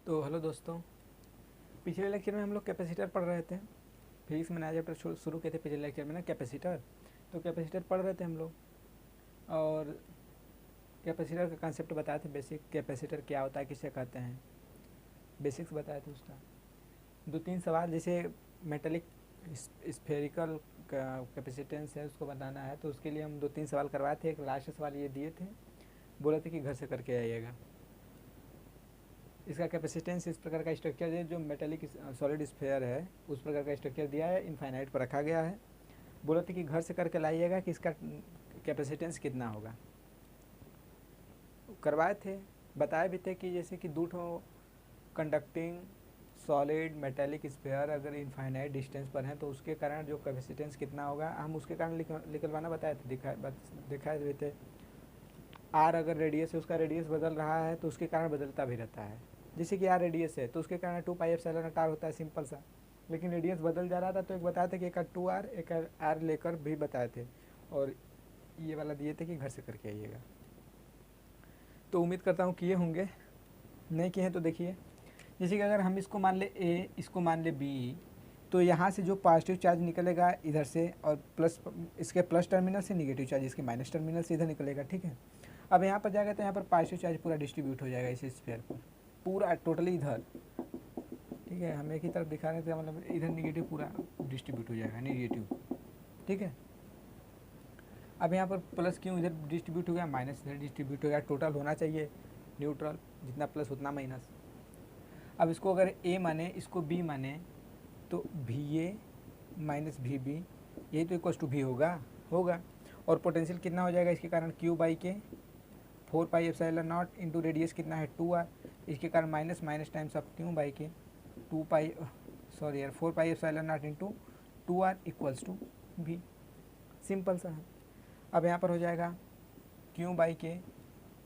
तो हेलो दोस्तों, पिछले लेक्चर में हम लोग कैपेसिटर पढ़ रहे थे। फिजिक्स में नया चैप्टर शुरू किए थे पिछले लेक्चर में ना, कैपेसिटर। तो कैपेसिटर पढ़ रहे थे हम लोग, और कैपेसिटर का कंसेप्ट बताए थे। बेसिक कैपेसिटर क्या होता है, किसे कहते हैं, बेसिक्स बताए थे उसका। दो तीन सवाल, जैसे मेटेलिक स्फेरिकल कैपेसिटेंस है, उसको बनाना है, तो उसके लिए हम दो तीन सवाल करवाए थे। एक लास्ट सवाल ये दिए थे, बोले थे कि घर से करके आइएगा। इसका कैपेसिटेंस इस प्रकार का स्ट्रक्चर है, जो मेटेलिक सॉलिड स्फेयर है उस प्रकार का स्ट्रक्चर दिया है, इनफाइनाइट पर रखा गया है। बोला था कि घर से करके लाइएगा कि इसका कैपेसिटेंस कितना होगा। करवाए थे, बताए भी थे कि जैसे कि दो ठो कंडक्टिंग सॉलिड मेटेलिक स्फेयर अगर इनफाइनाइट डिस्टेंस पर हैं तो उसके कारण जो कैपेसिटेंस कितना होगा, हम उसके कारण निकलवाना बताए थे, दिखाए भी थे। आर अगर रेडियस है, उसका रेडियस बदल रहा है तो उसके कारण बदलता भी रहता है। जैसे कि आर रेडियस है तो उसके कारण 2πε आर होता है, सिंपल सा। लेकिन रेडियस बदल जा रहा था तो एक बताए थे कि एक 2r एक आर लेकर भी बताए थे, और ये वाला दिए थे कि घर से करके आइएगा। तो उम्मीद करता हूँ किए होंगे, नहीं किए हैं तो देखिए। जैसे कि अगर हम इसको मान ले ए, इसको मान ले बी, तो यहाँ से जो पॉजिटिव चार्ज निकलेगा इधर से, और प्लस इसके प्लस टर्मिनल से निगेटिव चार्ज इसके माइनस टर्मिनल से इधर निकलेगा, ठीक है। अब यहाँ पर जाएगा तो यहाँ पर पॉजिटिव चार्ज पूरा डिस्ट्रीब्यूट हो जाएगा इस स्फीयर पर, पूरा टोटली इधर, ठीक है। हम एक ही तरफ दिखा रहे थे, मतलब इधर निगेटिव पूरा डिस्ट्रीब्यूट हो जाएगा, निगेटिव, ठीक है। अब यहाँ पर प्लस क्यों इधर डिस्ट्रीब्यूट हो गया, माइनस इधर डिस्ट्रीब्यूट हो गया, टोटल होना चाहिए न्यूट्रल, जितना प्लस उतना माइनस। अब इसको अगर ए माने, इसको बी माने, तो भी ए माइनस भी बी, यही तो इक्वल टू भी होगा। और पोटेंशियल कितना हो जाएगा इसके कारण, क्यू बाई के 4πε0 इंटू रेडियस कितना है 2r, इसके कारण minus minus times of Q by के 4πε0 इंटू 2r इक्वल्स टू भी, सिंपल सा है। अब यहाँ पर हो जाएगा क्यू बाई के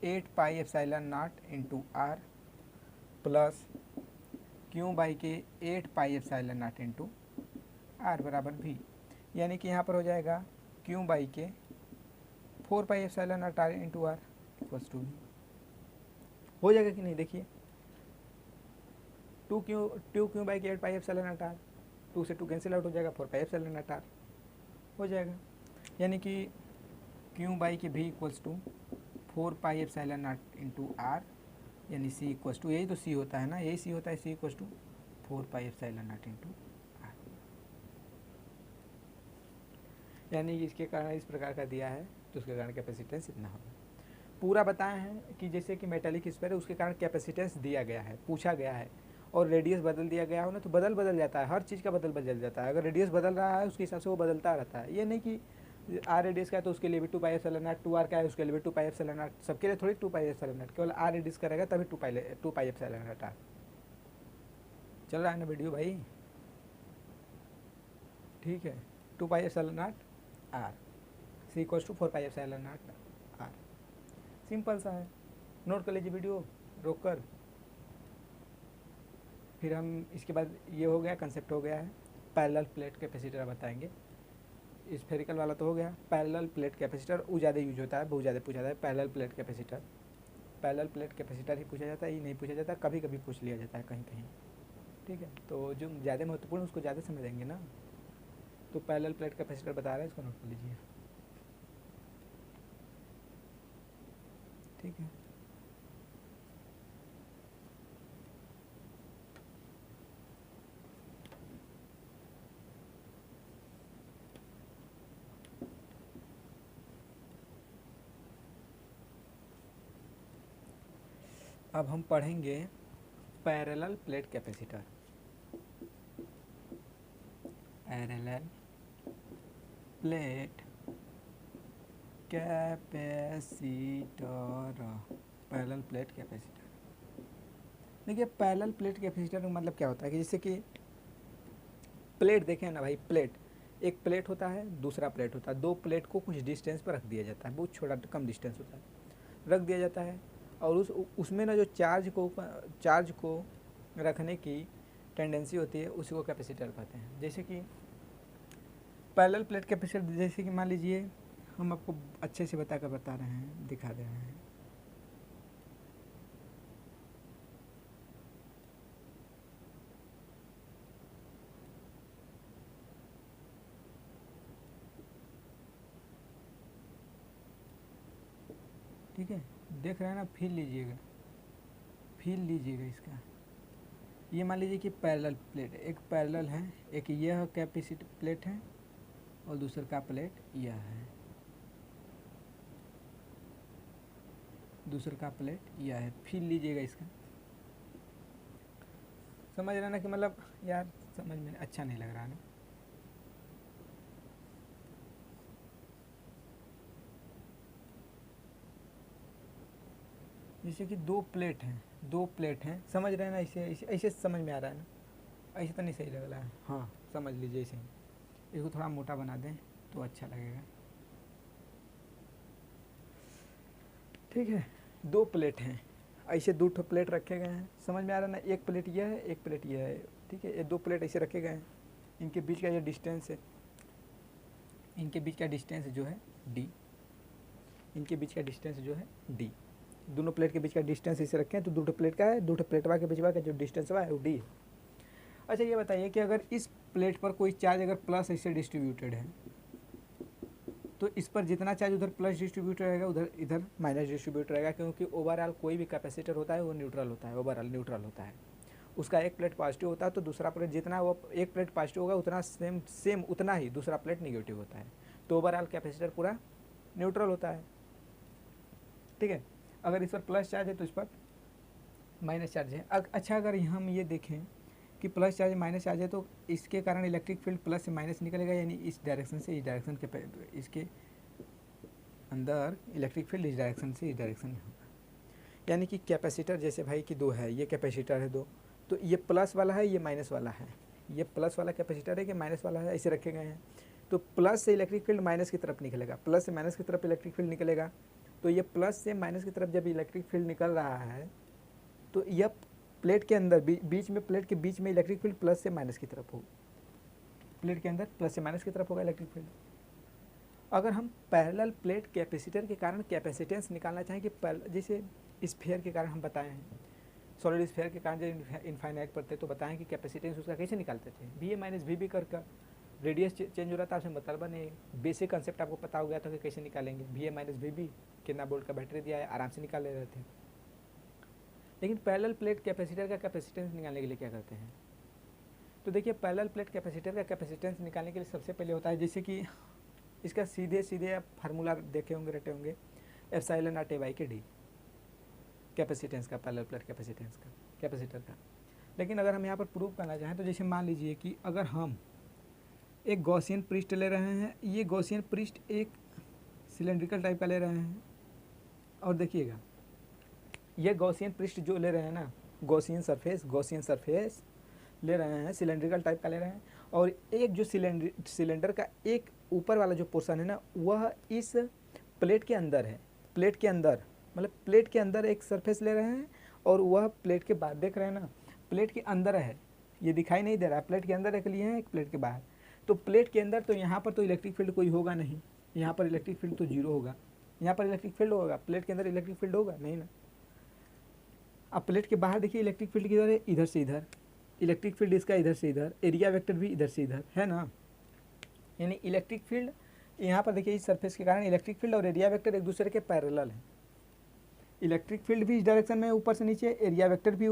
8πε0 into R plus Q by के 8πε0 इंटू आर बराबर भी, यानी कि यहाँ पर हो जाएगा क्यू बाई के 4πε0 R into R equals to भी। हो जाएगा कि नहीं, देखिए। टू क्यू बाई के 8πε0 आर, 2 से 2 कैंसिल आउट हो जाएगा, 4πε0 आर हो जाएगा, यानी कि क्यू बाई के भी इक्वल्स टू 4πε0 इंटू आर, यानी सी इक्वल्स टू, यही तो सी होता है ना, यही सी होता है, सी इक्वल्स टू 4πε0 इंटू आर, यानी कि इसके कारण इस प्रकार का दिया है तो उसके कारण कैपेसिटेंस इतना होगा। पूरा बताए हैं कि जैसे कि मेटेलिक स्फीयर है उसके कारण कैपेसिटेंस दिया गया है, पूछा गया है, और रेडियस बदल दिया गया हो ना, तो बदल जाता है, हर चीज़ का बदल जाता है। अगर रेडियस बदल रहा है उसके हिसाब से वो बदलता रहता है। ये नहीं कि आर रेडियस का है तो उसके लिए भी 2πε0, 2r का है उसके लिए भी 2πε0, सबके लिए थोड़ी 2πε0, केवल आर रेडियस करेगा तभी 2πε0 आर। चल रहा है ना वीडियो भाई, ठीक है। 2πε0 R, C equals to 4πε0 R, simple सा है। नोट कर लीजिए वीडियो रोक कर। फिर हम इसके बाद, ये हो गया कंसेप्ट, हो गया है पैरेलल प्लेट कैपेसिटर बताएंगे। स्फेरिकल वाला तो हो गया, पैरेलल प्लेट कैपेसिटर वो ज़्यादा यूज होता है, बहुत ज़्यादा पूछा जाता है parallel plate capacitor. Parallel plate capacitor ही पूछा जाता है, ये नहीं पूछा जाता, कभी कभी पूछ लिया जाता है कहीं कहीं, ठीक है। तो जो ज़्यादा महत्वपूर्ण उसको ज़्यादा समझेंगे ना। तो पैरेलल प्लेट कैपेसिटर बता रहे हैं, इसको नोट कर लीजिए, ठीक है। अब हम पढ़ेंगे parallel plate capacitor. Parallel plate capacitor, parallel plate capacitor. देखिए पैरेलल प्लेट कैपेसिटर का मतलब क्या होता है कि जैसे कि प्लेट देखें ना भाई, प्लेट, एक प्लेट होता है, दूसरा प्लेट होता है, दो प्लेट को कुछ डिस्टेंस पर रख दिया जाता है, बहुत छोटा कम डिस्टेंस होता है, रख दिया जाता है, और उसमें ना जो चार्ज को रखने की टेंडेंसी होती है उसी को कैपेसिटर कहते हैं। जैसे कि पैरेलल प्लेट कैपेसिटर, जैसे कि मान लीजिए हम आपको अच्छे से बता रहे हैं, दिखा दे रहे हैं। ठीक है, देख रहे हैं ना, फील लीजिएगा, फील लीजिएगा इसका। ये मान लीजिए कि पैरेलल प्लेट, एक पैरेलल है, एक यह कैपेसिटी प्लेट है और दूसरा का प्लेट यह है, दूसरा का प्लेट यह है। फील लीजिएगा इसका। समझ रहे ना कि मतलब यार समझ में अच्छा नहीं लग रहा ना। जैसे कि दो प्लेट हैं, समझ रहे हैं ना, ऐसे ऐसे ऐसे समझ में आ रहा है ना, ऐसे तो नहीं सही लग रहा है। हाँ समझ लीजिए ऐसे ही। इसको थोड़ा मोटा बना दें तो अच्छा लगेगा। ठीक है, दो प्लेट हैं, ऐसे दो ठो प्लेट रखे गए हैं, समझ में आ रहा है ना। एक प्लेट यह है, एक प्लेट यह है, ठीक है। ये दो प्लेट ऐसे रखे गए हैं, इनके बीच का जो डिस्टेंस है, इनके बीच का डिस्टेंस जो है डी, इनके बीच का डिस्टेंस जो है डी। दोनों प्लेट के बीच का डिस्टेंस इसे रखें तो दो प्लेट का है, दो प्लेटवा के बीच का जो डिस्टेंस हुआ है वो डी है। अच्छा ये बताइए कि अगर इस प्लेट पर कोई चार्ज अगर प्लस ऐसे डिस्ट्रीब्यूटेड है तो इस पर जितना चार्ज उधर प्लस डिस्ट्रीब्यूट रहेगा उधर इधर माइनस डिस्ट्रीब्यूट रहेगा, क्योंकि ओवरऑल कोई भी कैपेसिटर होता है वो न्यूट्रल होता है, ओवरऑल न्यूट्रल होता है। उसका एक प्लेट पॉजिटिव होता है तो दूसरा प्लेट जितना वो एक प्लेट पॉजिटिव होगा उतना सेम उतना ही दूसरा प्लेट निगेटिव होता है, तो ओवरऑल कैपेसिटर पूरा न्यूट्रल होता है। ठीक है, अगर इस पर प्लस चार्ज है तो इस पर माइनस चार्ज है। अच्छा अगर हम ये देखें कि प्लस चार्ज माइनस चार्ज है तो इसके कारण इलेक्ट्रिक फील्ड प्लस से माइनस निकलेगा, यानी इस डायरेक्शन से इस डायरेक्शन के, इसके अंदर इलेक्ट्रिक फील्ड इस डायरेक्शन से इस डायरेक्शन में होगा। यानी कि कैपेसिटर जैसे भाई कि दो है, ये कैपेसिटर है दो, तो ये प्लस वाला है, ये माइनस वाला है, ये प्लस वाला कैपेसिटर है कि माइनस वाला है, ऐसे रखे गए हैं। तो प्लस से इलेक्ट्रिक फील्ड माइनस की तरफ निकलेगा, प्लस से माइनस की तरफ इलेक्ट्रिक फील्ड निकलेगा। तो ये प्लस से माइनस की तरफ जब इलेक्ट्रिक फील्ड निकल रहा है तो यह प्लेट के अंदर बीच में, प्लेट के बीच में इलेक्ट्रिक फील्ड प्लस से माइनस की तरफ होगा, प्लेट के अंदर प्लस से माइनस की तरफ होगा इलेक्ट्रिक फील्ड। अगर हम पैरेलल प्लेट कैपेसिटर के कारण कैपेसिटेंस निकालना चाहें कि जैसे स्फीयर के कारण हम बताए हैं, सॉलिड स्फीयर के कारण जब इनफाइनाइट पढ़ते तो बताएं कि कैपेसिटेंस उसका कैसे निकालते थे, V A minus V B कर रेडियस चेंज हो रहा था, आपसे मतलब नहीं, बेसिक कंसेप्ट आपको पता हो गया था कि कैसे निकालेंगे। V A minus V B, कितना वोल्ट का बैटरी दिया है, आराम से निकाल ले रहे थे। लेकिन पैरेलल प्लेट कैपेसिटर का कैपेसिटेंस निकालने के लिए क्या करते हैं, तो देखिए पैरेलल प्लेट कैपेसिटर का कैपेसिटेंस निकालने के लिए सबसे पहले होता है, जैसे कि इसका सीधे आप फार्मूला देखे होंगे, रटे होंगे, एप्सिलॉन नॉट ए बाई के डी, कैपेसिटेंस का, पैरेलल प्लेट कैपेसिटेंस का, कैपेसिटर का। लेकिन अगर हम यहाँ पर प्रूव करना चाहें तो जैसे मान लीजिए कि अगर हम एक गॉसियन पृष्ठ ले रहे हैं, ये गॉसियन पृष्ठ एक सिलेंड्रिकल टाइप का ले रहे हैं, और देखिएगा ये गॉसियन पृष्ठ जो ले रहे हैं ना, गॉसियन सरफेस ले रहे हैं, सिलेंड्रिकल टाइप का ले रहे हैं, और एक जो सिलेंडर का एक ऊपर वाला जो पोर्शन है ना वह इस प्लेट के अंदर है, प्लेट के अंदर मतलब प्लेट के अंदर एक सरफेस ले रहे हैं, और वह प्लेट के बाहर देख रहे हैं ना, प्लेट के अंदर है, ये दिखाई नहीं दे रहा है, प्लेट के अंदर एक लिए हैं, एक प्लेट के बाहर। तो प्लेट के अंदर तो यहाँ पर तो इलेक्ट्रिक फील्ड कोई होगा नहीं, यहाँ पर इलेक्ट्रिक फील्ड तो जीरो होगा, यहाँ पर इलेक्ट्रिक फील्ड होगा, प्लेट के अंदर इलेक्ट्रिक फील्ड होगा नहीं ना। अब प्लेट के बाहर देखिए इलेक्ट्रिक फील्ड किधर है, इधर से इधर, इलेक्ट्रिक फील्ड इसका इधर से इधर, एरिया वेक्टर भी इधर से इधर है ना। यानी इलेक्ट्रिक फील्ड यहाँ पर देखिए इस सरफेस के कारण इलेक्ट्रिक फील्ड और एरिया वेक्टर एक दूसरे के पैरेलल है। इलेक्ट्रिक फील्ड भी इस डायरेक्शन में ऊपर से नीचे, एरिया वेक्टर भी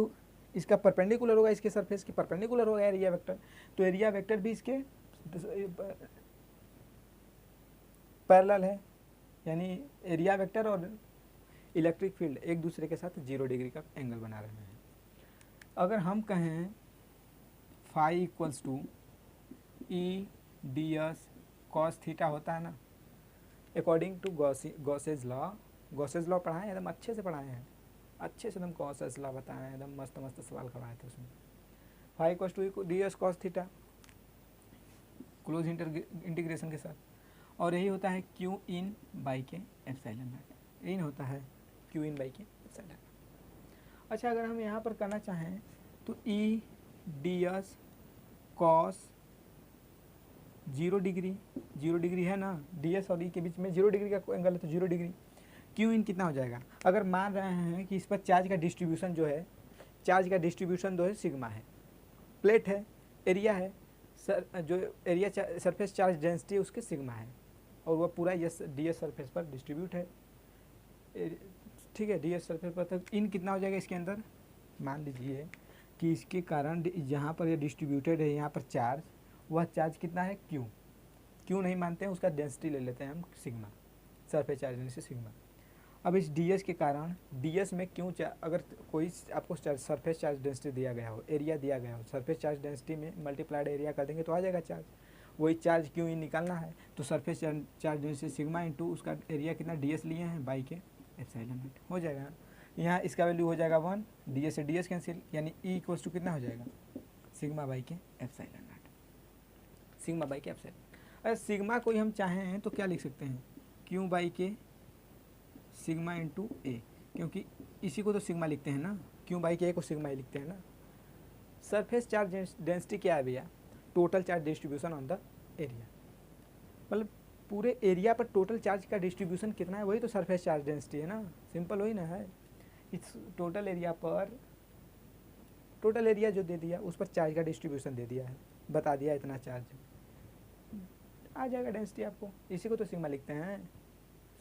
इसका परपेंडिकुलर होगा, इसके सरफेस के परपेंडिकुलर होगा एरिया वेक्टर, तो एरिया वेक्टर भी इसके पैरेलल है। यानी एरिया वेक्टर और इलेक्ट्रिक फील्ड एक दूसरे के साथ 0 डिग्री का एंगल बना रहे हैं। अगर हम कहें phi equals to E D S cos theta होता है ना, अकॉर्डिंग टू गॉसेज लॉ पढ़ाए एकदम अच्छे से पढ़ाए हैं, अच्छे से एकदम गॉसेज लॉ बताए हैं, एकदम मस्त मस्त सवाल करवाए थे उसमें। Phi equals to D S cos theta close integration के साथ, और यही होता है क्यू इन बाई के एप्सिलॉन नॉट, यही होता है क्यू इन बाई के एप्सिलॉन नॉट। अच्छा अगर हम यहाँ पर करना चाहें तो E D S cos 0 degree है ना, डी एस और ई के बीच में 0 डिग्री का एंगल है तो 0 डिग्री, क्यू इन कितना हो जाएगा। अगर मान रहे हैं कि इस पर चार्ज का डिस्ट्रीब्यूशन जो है, चार्ज का डिस्ट्रीब्यूशन जो है सिग्मा है, प्लेट है, एरिया है, जो एरिया सरफेस चार्ज डेंसिटी उसके सिग्मा है, और वह पूरा ये डी एस सरफेस पर डिस्ट्रीब्यूट है। ठीक है, ds सरफेस पर तक इन कितना हो जाएगा इसके अंदर, मान लीजिए कि इसके कारण जहाँ पर ये डिस्ट्रीब्यूटेड है यहाँ पर चार्ज, वह चार्ज कितना है क्यों नहीं मानते हैं, उसका डेंसिटी ले लेते हैं हम सिग्मा, सरफेस चार्ज यानी सिग्मा। अब इस ds के कारण ds में क्यों अगर कोई आपको सरफेस चार्ज डेंसिटी दिया गया हो, एरिया दिया गया हो, सरफेस चार्ज डेंसिटी में मल्टीप्लाइड एरिया कर देंगे तो आ जाएगा चार्ज, वही चार्ज क्यों ही निकालना है, तो surface charge density sigma into उसका एरिया कितना ds लिए हैं बाई के एप्सिलॉन नॉट हो जाएगा। यहाँ इसका वैल्यू हो जाएगा 1, ds से ds कैंसिल, यानी E इक्वल्स टू कितना हो जाएगा, सिग्मा बाई के एप्सिलॉन नॉट, सिग्मा बाई के एप्सिलॉन। अगर सिग्मा को हम चाहें तो क्या लिख सकते हैं, Q बाई के सिग्मा इंटू ए, क्योंकि इसी को तो सिग्मा लिखते हैं ना, Q बाई के ए को सिग्मा ही लिखते हैं ना। सरफेस चार्ज डेंसिटी क्या है भैया, total charge distribution on the area, मतलब पूरे एरिया पर टोटल चार्ज का डिस्ट्रीब्यूशन कितना है, वही तो सरफेस चार्ज डेंसिटी है ना, सिंपल वही ना है। इस टोटल एरिया पर, टोटल एरिया जो दे दिया उस पर चार्ज का डिस्ट्रीब्यूशन दे दिया है, बता दिया इतना चार्ज, आ जाएगा डेंसिटी आपको, इसी को तो सिग्मा लिखते हैं,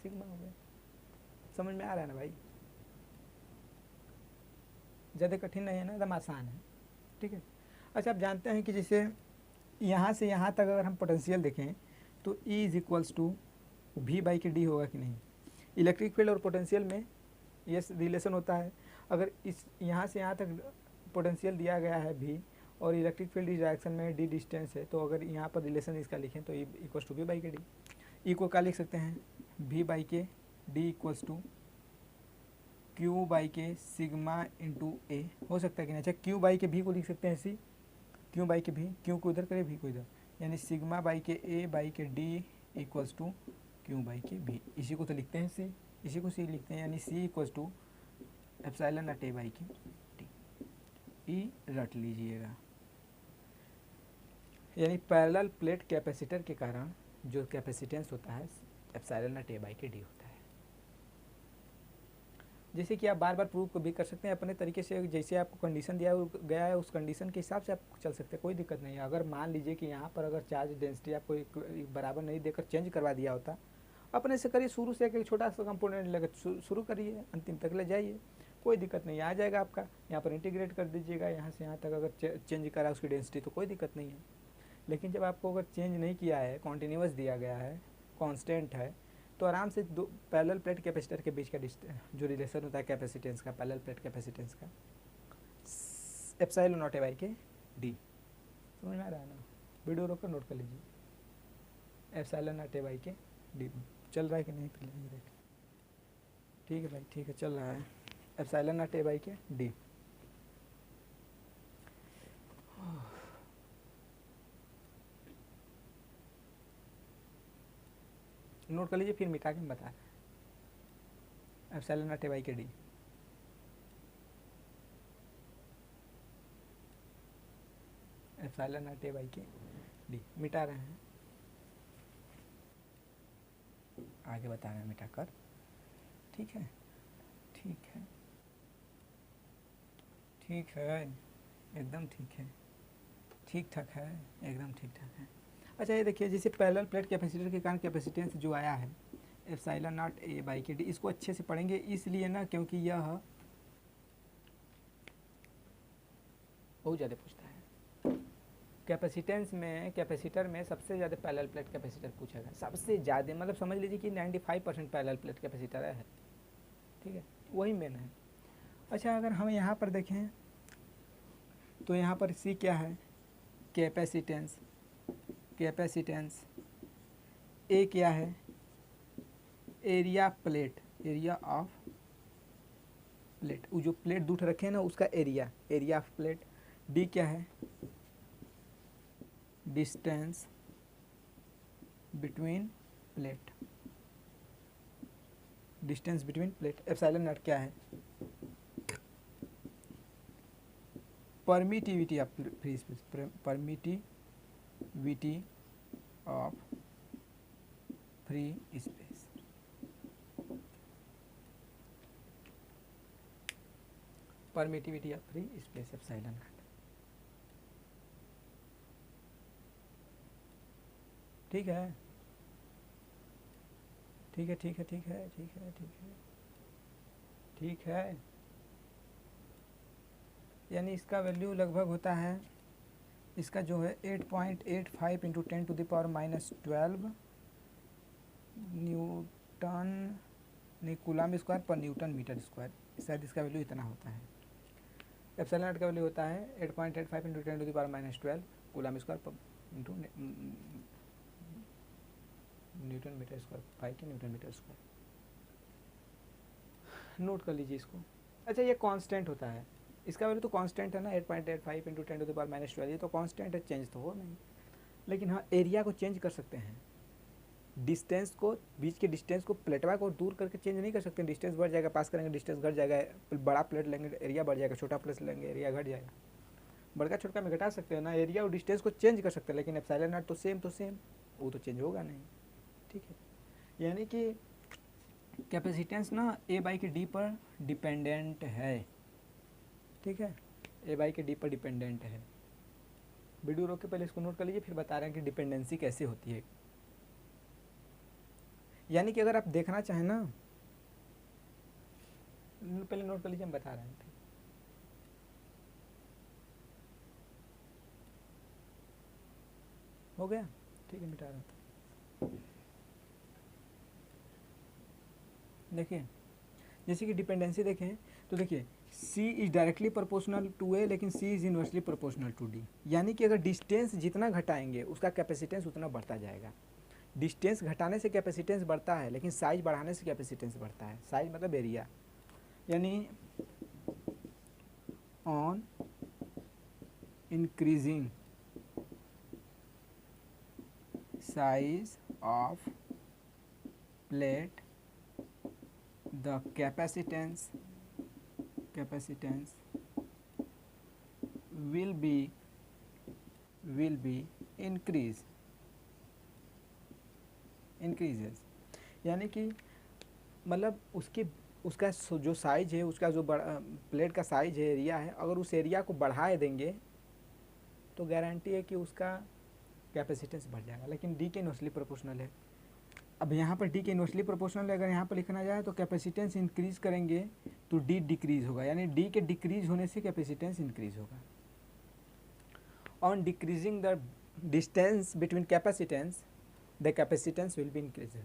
सिग्मा हो गया। समझ में आ रहा है ना भाई, ज़्यादा कठिन नहीं है ना, एकदम आसान है, ठीक है। अच्छा, आप जानते हैं कि जैसे यहाँ से यहाँ तक अगर हम पोटेंशियल देखें तो E is equals to V by के D होगा कि नहीं। इलेक्ट्रिक फील्ड और पोटेंशियल में ये रिलेशन होता है, अगर इस यहाँ से यहाँ तक पोटेंशियल दिया गया है V और इलेक्ट्रिक फील्ड इस डायरेक्शन में D डिस्टेंस है, तो अगर यहाँ पर रिलेशन इसका लिखें तो E equals to V by के D। E को क्या लिख सकते हैं, V बाई के D equals to Q by के सिग्मा इंटू A, हो सकता है कि नहीं। अच्छा, Q बाई के V को लिख सकते हैं ऐसी, Q बाई के V, Q को इधर करें V को इधर, यानी सिग्मा बाई के A बाई के D equals to Q by के V, इसी को तो लिखते हैं C, इसी को C लिखते हैं, यानी C equals to epsilon naught A by के D। E रट लीजिएगा, यानी पैरेलल प्लेट कैपेसिटर के कारण जो कैपेसिटेंस होता है एप्सिलॉन नॉट A बाई के D होता है। जैसे कि आप बार बार प्रूव भी कर सकते हैं अपने तरीके से, जैसे आपको कंडीशन दिया गया है उस कंडीशन के हिसाब से आप चल सकते हैं, कोई दिक्कत नहीं है। अगर मान लीजिए कि यहाँ पर अगर चार्ज डेंसिटी आपको बराबर नहीं देकर चेंज करवा दिया होता, अपने से करिए, शुरू से एक छोटा सा कंपोनेंट लेकर शुरू करिए, अंतिम तक ले जाइए, कोई दिक्कत नहीं, आ जाएगा आपका। यहाँ पर इंटीग्रेट कर दीजिएगा, यहाँ से यहाँ तक अगर चेंज करा उसकी डेंसिटी तो कोई दिक्कत नहीं है। लेकिन जब आपको अगर चेंज नहीं किया है, कॉन्टीन्यूअस दिया गया है, कॉन्स्टेंट है, तो आराम से दो पैरेलल प्लेट कैपेसिटर के बीच का जो रिलेशन होता है कैपेसिटेंस का, पैरेलल प्लेट कैपेसिटेंस का, एप्सिलॉन नॉट A बाई के D, समझ में आ रहा है ना। वीडियो रोक कर नोट कर लीजिए, एप्सिलॉन नॉट A बाई के D चल रहा है कि नहीं, पहले ये देख। ठीक है भाई, ठीक है, चल रहा है, एप्सिलॉन नॉट A बाई के D। नोट कर लीजिए, फिर मिटा के बता रहे हैं, एप्सिलॉन नॉट A बाई के D, epsilon naught A by के D मिटा रहे हैं, आगे बता रहे हैं मिटा कर, ठीक है, ठीक है, ठीक है, एकदम ठीक है, ठीक ठाक है, एकदम ठीक ठाक है। अच्छा, ये देखिए, जैसे पैरेलल प्लेट कैपेसिटर के कारण कैपेसिटेंस जो आया है एप्सिलॉन नॉट A बाई के D, इसको अच्छे से पढ़ेंगे इसलिए ना, क्योंकि यह बहुत ज़्यादा पूछता है कैपेसिटेंस में, कैपेसिटर में सबसे ज़्यादा पैरेलल प्लेट कैपेसिटर पूछा गया, सबसे ज़्यादा, मतलब समझ लीजिए कि 95% पैरेलल प्लेट कैपेसिटर है, ठीक है, वही मेन है। अच्छा, अगर हम यहाँ पर देखें तो यहाँ पर C क्या है, कैपेसिटेंस, कैपेसिटेंस, A क्या है, area plate, area of plate, वो जो प्लेट दूठ रखे हैं ना उसका area, area of plate. D क्या है, distance between plate, distance between plate. Epsilon not क्या है, permittivity of free space, permittivity of free space, permittivity of free space epsilon not, ठीक है, ठीक है, ठीक है, ठीक है, ठीक है, ठीक है, ठीक है, यानी इसका वैल्यू लगभग होता है, इसका जो है 8.85 इंटू 10⁻⁻12 न्यूटन नहीं कूलम स्क्वायर पर न्यूटन मीटर स्क्वायर, शायद इसका वैल्यू इतना होता है। एप्सिलॉन नॉट का वैल्यू होता है 8.85 इंटू 10⁻⁻12 कूलम स्क्वायर पर इंटू न्यूटन मीटर स्क्वायर, 5 के न्यूटन मीटर स्क्वायर। नोट कर लीजिए इसको। अच्छा, ये कांस्टेंट होता है, इसका वैल्यू तो कांस्टेंट है ना, 8.85 इंटू 10⁻⁻12, ये तो कांस्टेंट है, चेंज तो हो नहीं। लेकिन हाँ, एरिया को चेंज कर सकते हैं, डिस्टेंस को, बीच के डिस्टेंस को, प्लेटवा को दूर करके चेंज नहीं कर सकते। डिस्टेंस बढ़ जाएगा, पास करेंगे डिस्टेंस घट जाएगा, बड़ा प्लेट लेंगे एरिया बढ़ जाएगा, छोटा प्लेट लेंगे एरिया घट जाएगा। बड़का छोटका में घटा सकते हैं ना, एरिया और डिस्टेंस को चेंज कर सकते हैं, लेकिन एप्सिलॉन नॉट तो सेम वो तो चेंज होगा नहीं। ठीक है, यानी कि कैपेसिटेंस ना ए बाई के डी पर डिपेंडेंट है। ठीक है, ए बाई के डी पर डिपेंडेंट है। वीडियो रोक के पहले इसको नोट कर लीजिए, फिर बता रहे हैं कि डिपेंडेंसी कैसे होती है। यानी कि अगर आप देखना चाहें ना, पहले नोट कर लीजिए, हम बता रहे हैं। हो गया, ठीक है, मिटा रहा था। देखिए, जैसे कि डिपेंडेंसी देखें तो देखिए C is directly proportional to A, लेकिन C is inversely proportional to D। यानी कि अगर डिस्टेंस जितना घटाएंगे उसका कैपेसिटेंस उतना बढ़ता जाएगा। डिस्टेंस घटाने से कैपेसिटेंस बढ़ता है, लेकिन साइज बढ़ाने से कैपेसिटेंस बढ़ता है। साइज मतलब एरिया, यानी on increasing size of plate the capacitance will be increases। यानी कि मतलब उसका जो साइज है, उसका जो प्लेट का साइज है, एरिया है, अगर उस एरिया को बढ़ाए देंगे तो गारंटी है कि उसका कैपेसिटेंस बढ़ जाएगा। लेकिन डी के इनवर्सली प्रोपोर्शनल है। अब यहाँ पर डी के इनवर्सली प्रोपोर्शनल है, अगर यहाँ पर लिखना जाए तो कैपेसिटेंस इंक्रीज करेंगे तो डी डिक्रीज होगा, यानी डी के डिक्रीज होने से कैपेसिटेंस इंक्रीज होगा। On decreasing the distance between capacitance the capacitance will be increase.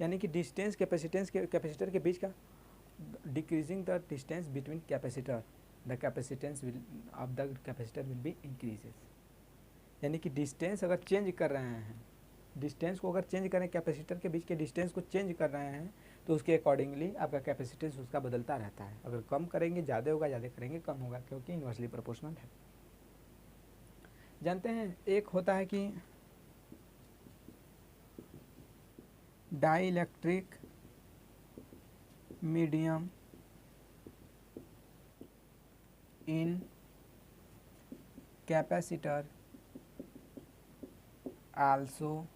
यानी कि डिस्टेंस कैपेसिटर के बीच का, decreasing the distance between capacitor the capacitance of the capacitor will be increases. यानी कि डिस्टेंस अगर चेंज कर रहे हैं, डिस्टेंस को अगर चेंज करें, कैपेसिटर के बीच के डिस्टेंस को चेंज कर रहे हैं, तो उसके अकॉर्डिंगली आपका कैपेसिटेंस उसका बदलता रहता है। अगर कम करेंगे ज़्यादा होगा, ज़्यादा करेंगे कम होगा, क्योंकि इनवर्सली प्रोपोर्शनल है। जानते हैं एक होता है कि dielectric medium in capacitor also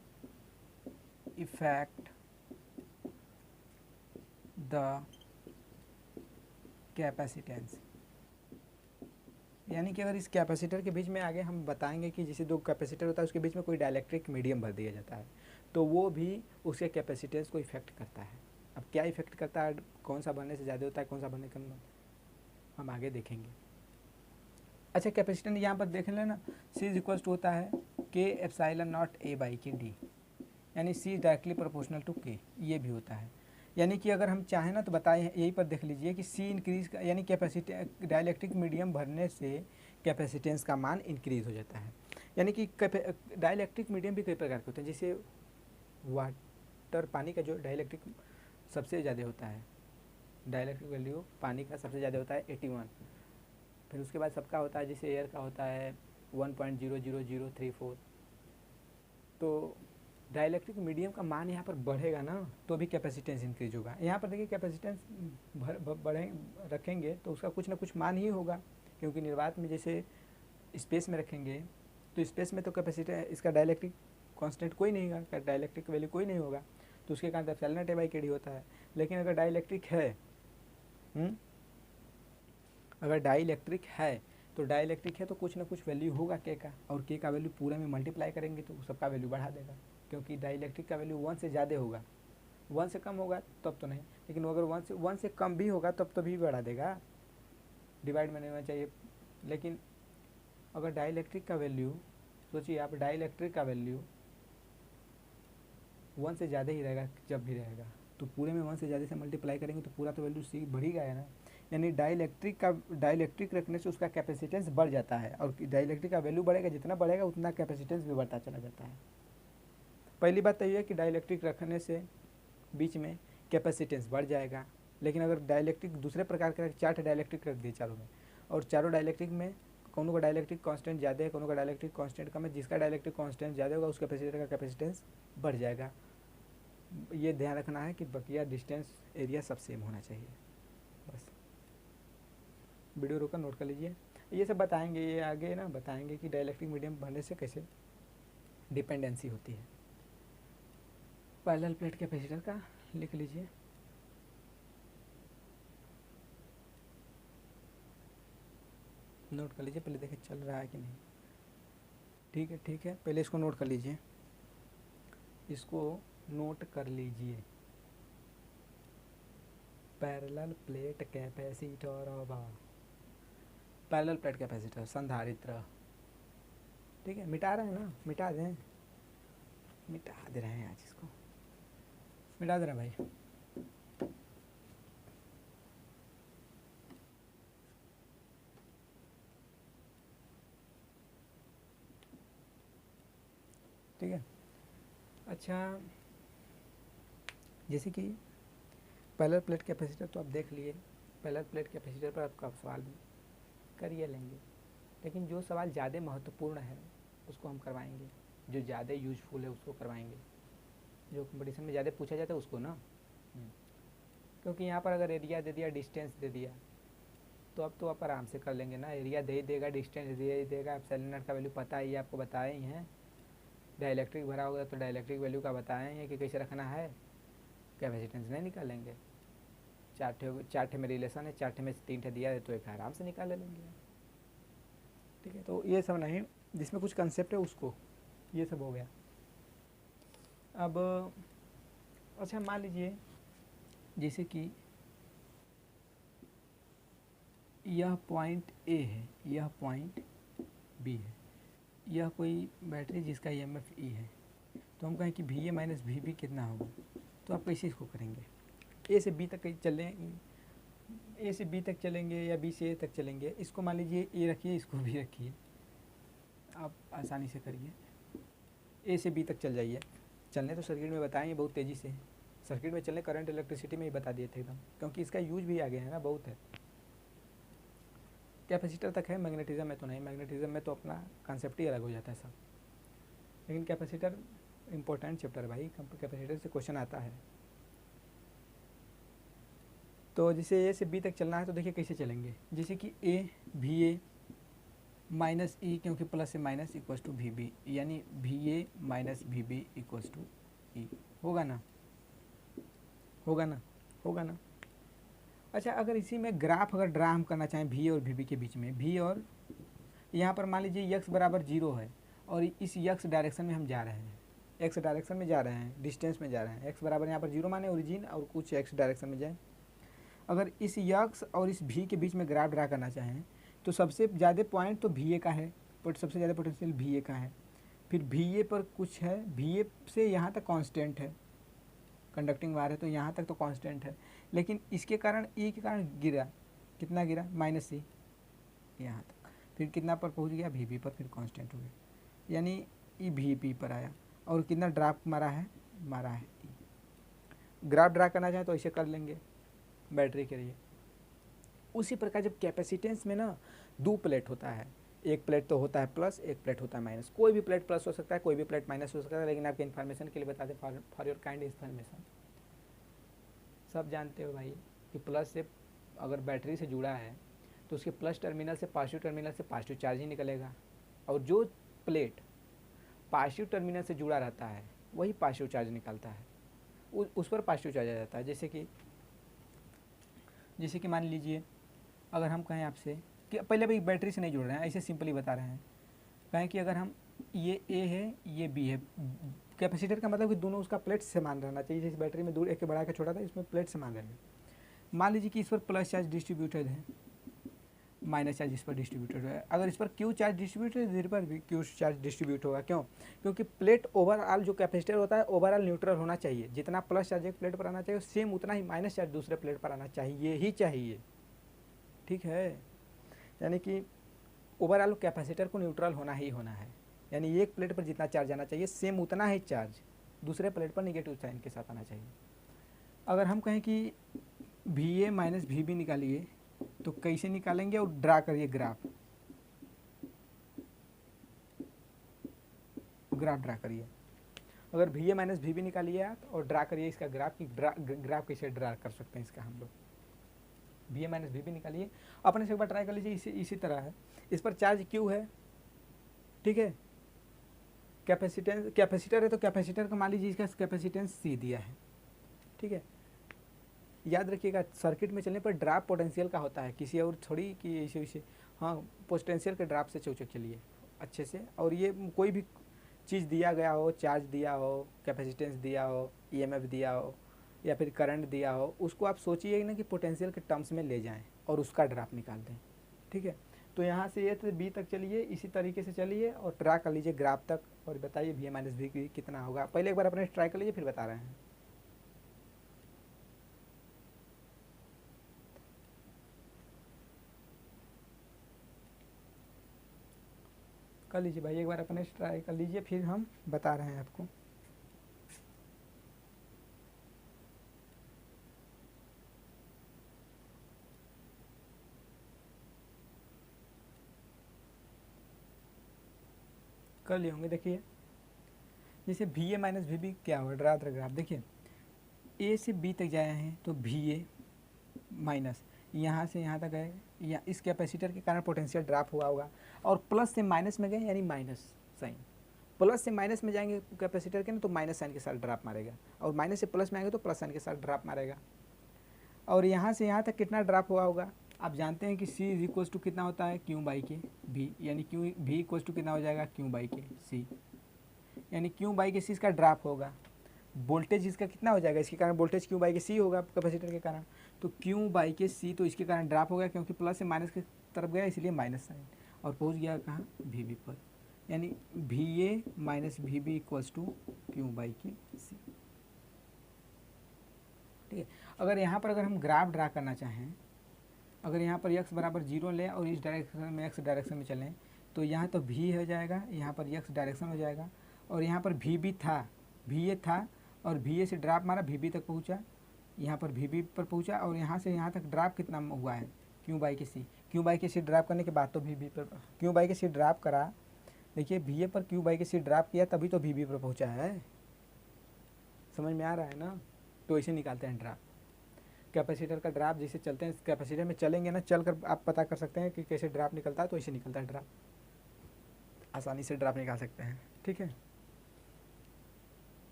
affect the capacitance। यानी कि अगर इस कैपेसिटर के बीच में आगे हम बताएंगे कि जैसे दो कैपेसिटर होता है उसके बीच में कोई डाइलेक्ट्रिक मीडियम भर दिया जाता है, तो वो भी उसके कैपेसिटेंस को इफेक्ट करता है। अब क्या इफेक्ट करता है, कौन सा भरने से ज़्यादा होता है, कौन सा भरने कम, हम आगे देखेंगे। अच्छा, कैपेसिटेंस यहाँ पर देख लेना, C इज इक्वल्स टू होता है K epsilon naught A by के D, यानी C directly proportional to K, ये भी होता है। यानी कि अगर हम चाहें ना तो बताएं, यहीं पर देख लीजिए कि C इंक्रीज, यानी कैपेसिटी डाइलेक्ट्रिक मीडियम भरने से कैपेसिटेंस का मान इंक्रीज हो जाता है। यानी कि डाइलेक्ट्रिक मीडियम भी कई प्रकार के होते हैं, जैसे वाटर, पानी का जो डाइलेक्ट्रिक सबसे ज़्यादा होता है, डाइलेक्ट्रिक वैल्यू पानी का सबसे ज़्यादा होता है 81। फिर उसके बाद सबका होता है, जैसे एयर का होता है 1.00034। तो डाइलेक्ट्रिक मीडियम का मान यहाँ पर बढ़ेगा ना, तो भी कैपेसिटेंस इंक्रीज होगा। यहाँ पर देखिए कैपेसिटेंस बढ़े रखेंगे तो उसका कुछ ना कुछ मान ही होगा, क्योंकि निर्वात में जैसे स्पेस में रखेंगे तो स्पेस में तो कैपेसिटेंस, इसका डाइलेक्ट्रिक कांस्टेंट कोई नहीं होगा, डाइलेक्ट्रिक वैल्यू कोई नहीं होगा, तो उसके कारण एप्सिलॉन नॉट बाई के डी होता है। लेकिन अगर डाइलेक्ट्रिक है, अगर डाइलेक्ट्रिक है तो डाइलेक्ट्रिक है तो कुछ ना कुछ वैल्यू होगा के का, और के का वैल्यू पूरे में मल्टीप्लाई करेंगे तो सबका वैल्यू बढ़ा देगा, क्योंकि डाइलेक्ट्रिक का वैल्यू 1 से ज़्यादा होगा 1 से कम होगा तब तो नहीं, लेकिन अगर 1 से कम भी होगा तब तो भी बढ़ा देगा, डिवाइड में नहीं होना चाहिए। लेकिन अगर डाइलेक्ट्रिक का वैल्यू, सोचिए आप, डाइलेक्ट्रिक का वैल्यू 1 से ज़्यादा ही रहेगा जब भी रहेगा, तो पूरे में 1 से ज़्यादा से मल्टीप्लाई करेंगे तो पूरा तो वैल्यू सी बढ़ ही गया ना। यानी डाइलेक्ट्रिक रखने से उसका कैपेसिटेंस बढ़ जाता है, और डाइलेक्ट्रिक का वैल्यू बढ़ेगा, जितना बढ़ेगा उतना कैपेसिटेंस भी बढ़ता चला जाता है। पहली बात तो ये है कि डाइलेक्ट्रिक रखने से बीच में कैपेसिटेंस बढ़ जाएगा। लेकिन अगर डाइलेक्ट्रिक दूसरे प्रकार का 4 डाइलेक्ट्रिक रख दिए चारों में, और चारों डाइलेक्ट्रिक में कोनो का डाइलेक्ट्रिक कांस्टेंट ज़्यादा है, कोनो का डाइलेक्ट्रिक कांस्टेंट कम है, जिसका डाइलेक्ट्रिक कांस्टेंट ज़्यादा होगा उस कैपेसिटर का कैपेसिटेंस बढ़ जाएगा। ये ध्यान रखना है कि बकिया डिस्टेंस एरिया सब सेम होना चाहिए। बस वीडियो रोका नोट कर लीजिए, ये सब बताएंगे, ये आगे ना बताएंगे कि डाइलेक्ट्रिक मीडियम बनने से कैसे डिपेंडेंसी होती है। पैरेलल प्लेट कैपेसिटर का लिख लीजिए। नोट कर लीजिए, पहले देखें चल रहा है कि नहीं। ठीक है, पहले इसको नोट कर लीजिए, इसको नोट कर लीजिए। Parallel plate capacitor of parallel plate capacitor संधारित्र। ठीक है, मिटा रहे हैं ना, मिटा दें, मिटा दे रहे हैं आज, इसको मिटा दे रहे हैं भाई। ठीक है, अच्छा, जैसे कि पैरेलल प्लेट कैपेसिटर तो आप देख लिए, पैरेलल प्लेट कैपेसिटर पर आपका सवाल भी करिए लेंगे, लेकिन जो सवाल ज़्यादा महत्वपूर्ण है उसको हम करवाएंगे, जो ज़्यादा यूजफुल है उसको करवाएंगे, जो कंपटीशन में ज़्यादा पूछा जाता है उसको ना। क्योंकि यहाँ पर अगर एरिया दे दिया, डिस्टेंस दे दिया, तो अब तो आप आराम से कर लेंगे ना। एरिया दे ही देगा, डिस्टेंस दे ही देगा, एप्सिलॉन नॉट का वैल्यू पता ही आपको बताए ही हैं। डाइलेक्ट्रिक भरा होगा तो डाइलेक्ट्रिक वैल्यू का बताए हैं कि कैसे रखना है, कैपेसिटेंस नहीं निकालेंगे। 4 में रिलेशन है, 4 में से 3 दिया है तो एक आराम से निकाल लेंगे। ठीक है, तो ये सब नहीं, जिसमें कुछ कंसेप्ट है उसको, ये सब हो गया। अब अच्छा, मान लीजिए जैसे कि यह पॉइंट ए है, यह पॉइंट बी है, यह कोई बैटरी जिसका EMF E है, तो हम कहें कि VA माइनस VB कितना होगा, तो आप कैसे इसको करेंगे। ए से बी तक चलें, ए से बी तक चलेंगे या बी से ए तक चलेंगे। इसको मान लीजिए ए रखिए, इसको भी रखिए, आप आसानी से करिए। ए से बी तक चल जाइए, चलने तो सर्किट में बताएंगे बहुत तेज़ी से, सर्किट में चलने करंट इलेक्ट्रिसिटी में ही बता दिए थे एकदम, क्योंकि इसका यूज भी आगे है ना, बहुत है। कैपेसिटर तक है, मैग्नेटिज्म में तो नहीं, मैग्नेटिज्म में तो अपना कॉन्सेप्ट ही अलग हो जाता है सब। लेकिन कैपेसिटर इंपॉर्टेंट चैप्टर है भाई, कैपेसिटर से क्वेश्चन आता है। तो जैसे ए से बी तक चलना है तो देखिए कैसे चलेंगे। जैसे कि ए VA माइनस ई, क्योंकि प्लस से माइनस इक्वल्स टू VB, यानी VA minus VB equals to E, होगा ना, होगा ना, होगा ना। अच्छा, अगर इसी में ग्राफ अगर ड्रा हम करना चाहें VA और VB के बीच में, V और यहाँ पर मान लीजिए x बराबर 0 है, और इस x डायरेक्शन में हम जा रहे हैं, x डायरेक्शन में जा रहे हैं, डिस्टेंस में जा रहे हैं, x बराबर यहाँ पर 0 माने ओरिजिन और कुछ x डायरेक्शन में जाए। अगर इस x और इस V के बीच में ग्राफ ड्रा करना चाहें तो सबसे ज़्यादा पॉइंट तो VA का है, बट सबसे ज़्यादा पोटेंशियल VA का है। फिर VA पर कुछ है, VA से यहाँ तक कांस्टेंट है, कंडक्टिंग वायर है तो यहाँ तक तो कांस्टेंट है, लेकिन इसके कारण E के कारण गिरा, कितना गिरा, -C यहाँ तक, फिर कितना पर पहुँच गया, VB पर, फिर कांस्टेंट हो गया, यानी E VP पर आया, और कितना ड्राप मारा है E। ग्राफ ड्रा करना चाहें तो ऐसे कर लेंगे बैटरी के लिए। उसी प्रकार जब कैपेसिटेंस में ना 2 प्लेट होता है, एक प्लेट तो होता है प्लस, एक प्लेट होता है माइनस। कोई भी प्लेट प्लस हो सकता है, कोई भी प्लेट माइनस हो सकता है, लेकिन आपके इन्फॉर्मेशन के लिए बता दें, फॉर योर काइंड इन्फॉर्मेशन, सब जानते हो भाई कि प्लस से अगर बैटरी से जुड़ा है तो उसके प्लस टर्मिनल से पॉजिटिव चार्ज ही निकलेगा, और जो प्लेट पॉजिटिव टर्मिनल से जुड़ा रहता है वही पॉजिटिव चार्ज निकलता है, उस पर पॉजिटिव चार्ज आ जाता है। जैसे कि मान लीजिए अगर हम कहें आपसे कि पहले भाई बैटरी से नहीं जुड़ रहे हैं, ऐसे सिंपली बता रहे हैं, कहें कि अगर हम ये A है, ये B है, कैपेसिटर का मतलब कि दोनों उसका प्लेट समान रहना चाहिए। जैसे बैटरी में दूर एक के बड़ा के छोटा था, इसमें प्लेट समान रहेंगे। मान लीजिए कि इस पर प्लस चार्ज डिस्ट्रीब्यूटेड है, माइनस चार्ज इस पर डिस्ट्रीब्यूटेड है। अगर इस पर क्यू चार्ज डिस्ट्रीब्यूटेड है, इधर पर भी क्यू चार्ज डिस्ट्रीब्यूट होगा। क्यों? क्योंकि प्लेट ओवरऑल जो कैपेसिटर होता है ओवरऑल न्यूट्रल होना चाहिए। जितना प्लस चार्ज एक प्लेट पर आना चाहिए सेम उतना ही माइनस चार्ज दूसरे प्लेट पर आना चाहिए ही चाहिए। ठीक है, यानी कि ओवरऑल कैपेसिटर को न्यूट्रल होना ही होना है। यानी एक प्लेट पर जितना चार्ज आना चाहिए सेम उतना ही चार्ज दूसरे प्लेट पर निगेटिव साइन के साथ आना चाहिए। अगर हम कहें कि V A minus V B निकालिए तो कैसे निकालेंगे और ड्रा करिए ग्राफ ड्रा करिए। अगर V A minus V B निकालिए आप और ड्रा करिए इसका ग्राफ की ग्राफ कैसे ड्रा कर सकते हैं इसका हम लोग। V A minus V B निकालिए, अपने से एक बार ट्राई कर लीजिए। इसी तरह है, इस पर चार्ज क्यू है, ठीक है, कैपेसिटर है तो कैपेसिटर का मान लीजिए इसका कैपेसिटेंस सी दिया है। ठीक है, याद रखिएगा सर्किट में चलने पर ड्रॉप पोटेंशियल का होता है, किसी और थोड़ी कि ऐसे वैसे। हाँ, पोटेंशियल के ड्रॉप से चौचक चलिए अच्छे से। और ये कोई भी चीज़ दिया गया हो, चार्ज दिया हो, कैपेसिटेंस दिया हो, ईएमएफ दिया हो या फिर करंट दिया हो, उसको आप सोचिए ना कि पोटेंशियल के टर्म्स में ले जाएं और उसका ड्रॉप निकाल दें। ठीक है, तो यहाँ से ए से बी तक चलिए, इसी तरीके से चलिए और ट्रा कर लीजिए ग्राफ तक और बताइए वी ए माइनस वी कितना होगा। पहले एक बार अपने ट्राई कर लीजिए फिर बता रहे हैं। कर लीजिए भाई, एक बार अपने ट्राई कर लीजिए फिर हम बता रहे हैं आपको। कर लिए होंगे। देखिए जैसे V A minus V B क्या होगा, ड्रा द ग्राफ। देखिए ए से बी तक जाए हैं तो वी ए माइनस यहाँ से यहाँ तक गए, या इस कैपेसिटर के कारण पोटेंशियल ड्रॉप हुआ होगा। और प्लस से माइनस में गए यानी माइनस साइन, प्लस से माइनस में जाएंगे कैपेसिटर के ना तो माइनस साइन के साथ ड्रॉप मारेगा, और माइनस से प्लस में आएंगे तो प्लस साइन के साथ ड्रॉप मारेगा। और यहाँ से यहाँ तक कितना ड्रॉप हुआ होगा, आप जानते हैं कि सी इज इक्वल्स टू कितना होता है, क्यू बाई के भी, यानी क्यू भी इक्वल्स टू कितना हो जाएगा, क्यू बाई के सी, यानी क्यू बाई के सी इसका ड्रॉप होगा। वोल्टेज इसका कितना हो जाएगा, इसके कारण वोल्टेज क्यू बाई के सी होगा कैपेसिटर के कारण, तो क्यू बाई के सी, तो इसके कारण ड्रॉप हो गया क्योंकि प्लस से माइनस की तरफ गया इसलिए माइनस साइन, और पहुंच गया कहाँ, वी बी पर, यानी V A minus V B equals to Q by के सी। ठीक है, अगर यहाँ पर अगर हम ग्राफ ड्रा करना चाहें, अगर यहाँ पर x बराबर 0 लें और इस डायरेक्शन में x डायरेक्शन में चलें तो यहाँ तो v हो जाएगा, यहाँ पर x डायरेक्शन हो जाएगा, और यहाँ पर वी बी था, वी ए था और वी ए से ड्रॉप मारा, वी बी तक पहुँचा, यहाँ पर वी बी पर पहुँचा, और यहाँ से यहाँ तक ड्रॉप कितना हुआ है, क्यू बाई के सी। क्यू बाई के सी ड्रॉप करने के बाद तो वी बी पर, क्यू बाई के सी ड्रॉप करा, देखिए वी ए पर क्यू बाई के सी ड्रॉप किया तभी तो वी बी पर पहुँचा है। समझ में आ रहा है ना? तो इसे निकालते हैं ड्रॉप, कैपेसिटर का ड्रॉप जैसे चलते हैं कैपेसिटर में चलेंगे ना, चल कर आप पता कर सकते हैं कि कैसे ड्रॉप निकलता है, तो ऐसे निकलता है ड्रॉप, आसानी से ड्रॉप निकाल सकते हैं। ठीक है,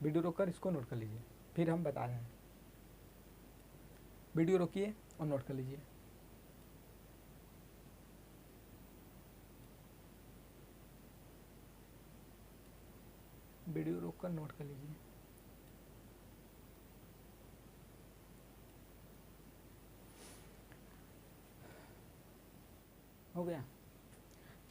वीडियो रोककर इसको नोट कर लीजिए फिर हम बता रहे हैं। वीडियो रोकिए और नोट कर लीजिए। वीडियो रोककर नोट कर लीजिए। हो गया?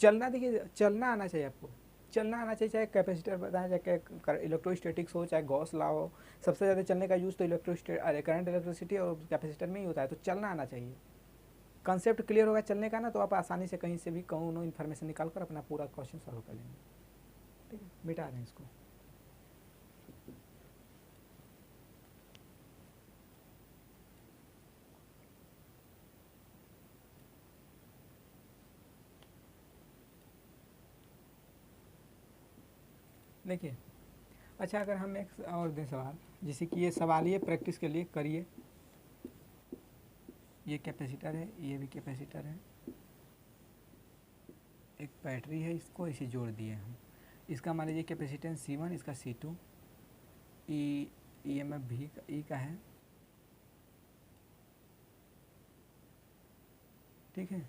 चलना, देखिए चलना आना चाहिए आपको, चलना आना चाहिए, चाहे कैपेसिटर बताएं, चाहे इलेक्ट्रोस्टैटिक्स हो, चाहे गॉस लॉ हो। सबसे ज़्यादा चलने का यूज़ तो करंट इलेक्ट्रिसिटी और कैपेसिटर में ही होता है, तो चलना आना चाहिए। कंसेप्ट क्लियर होगा चलने का ना, तो आप आसानी से कहीं से भी कहूँ इन्फॉर्मेशन निकाल कर अपना पूरा क्वेश्चन सॉल्व कर लेंगे। ठीक है, मिटा दें इसको। देखिए अच्छा, अगर हम एक और दें सवाल, जैसे कि ये सवाल ये प्रैक्टिस के लिए करिए। ये कैपेसिटर है, ये भी कैपेसिटर है, एक बैटरी है, इसको इसे जोड़ दिए हम। इसका मान लीजिए कैपेसिटेंस C1, इसका C2, ई एम एफ भी ई का है। ठीक है,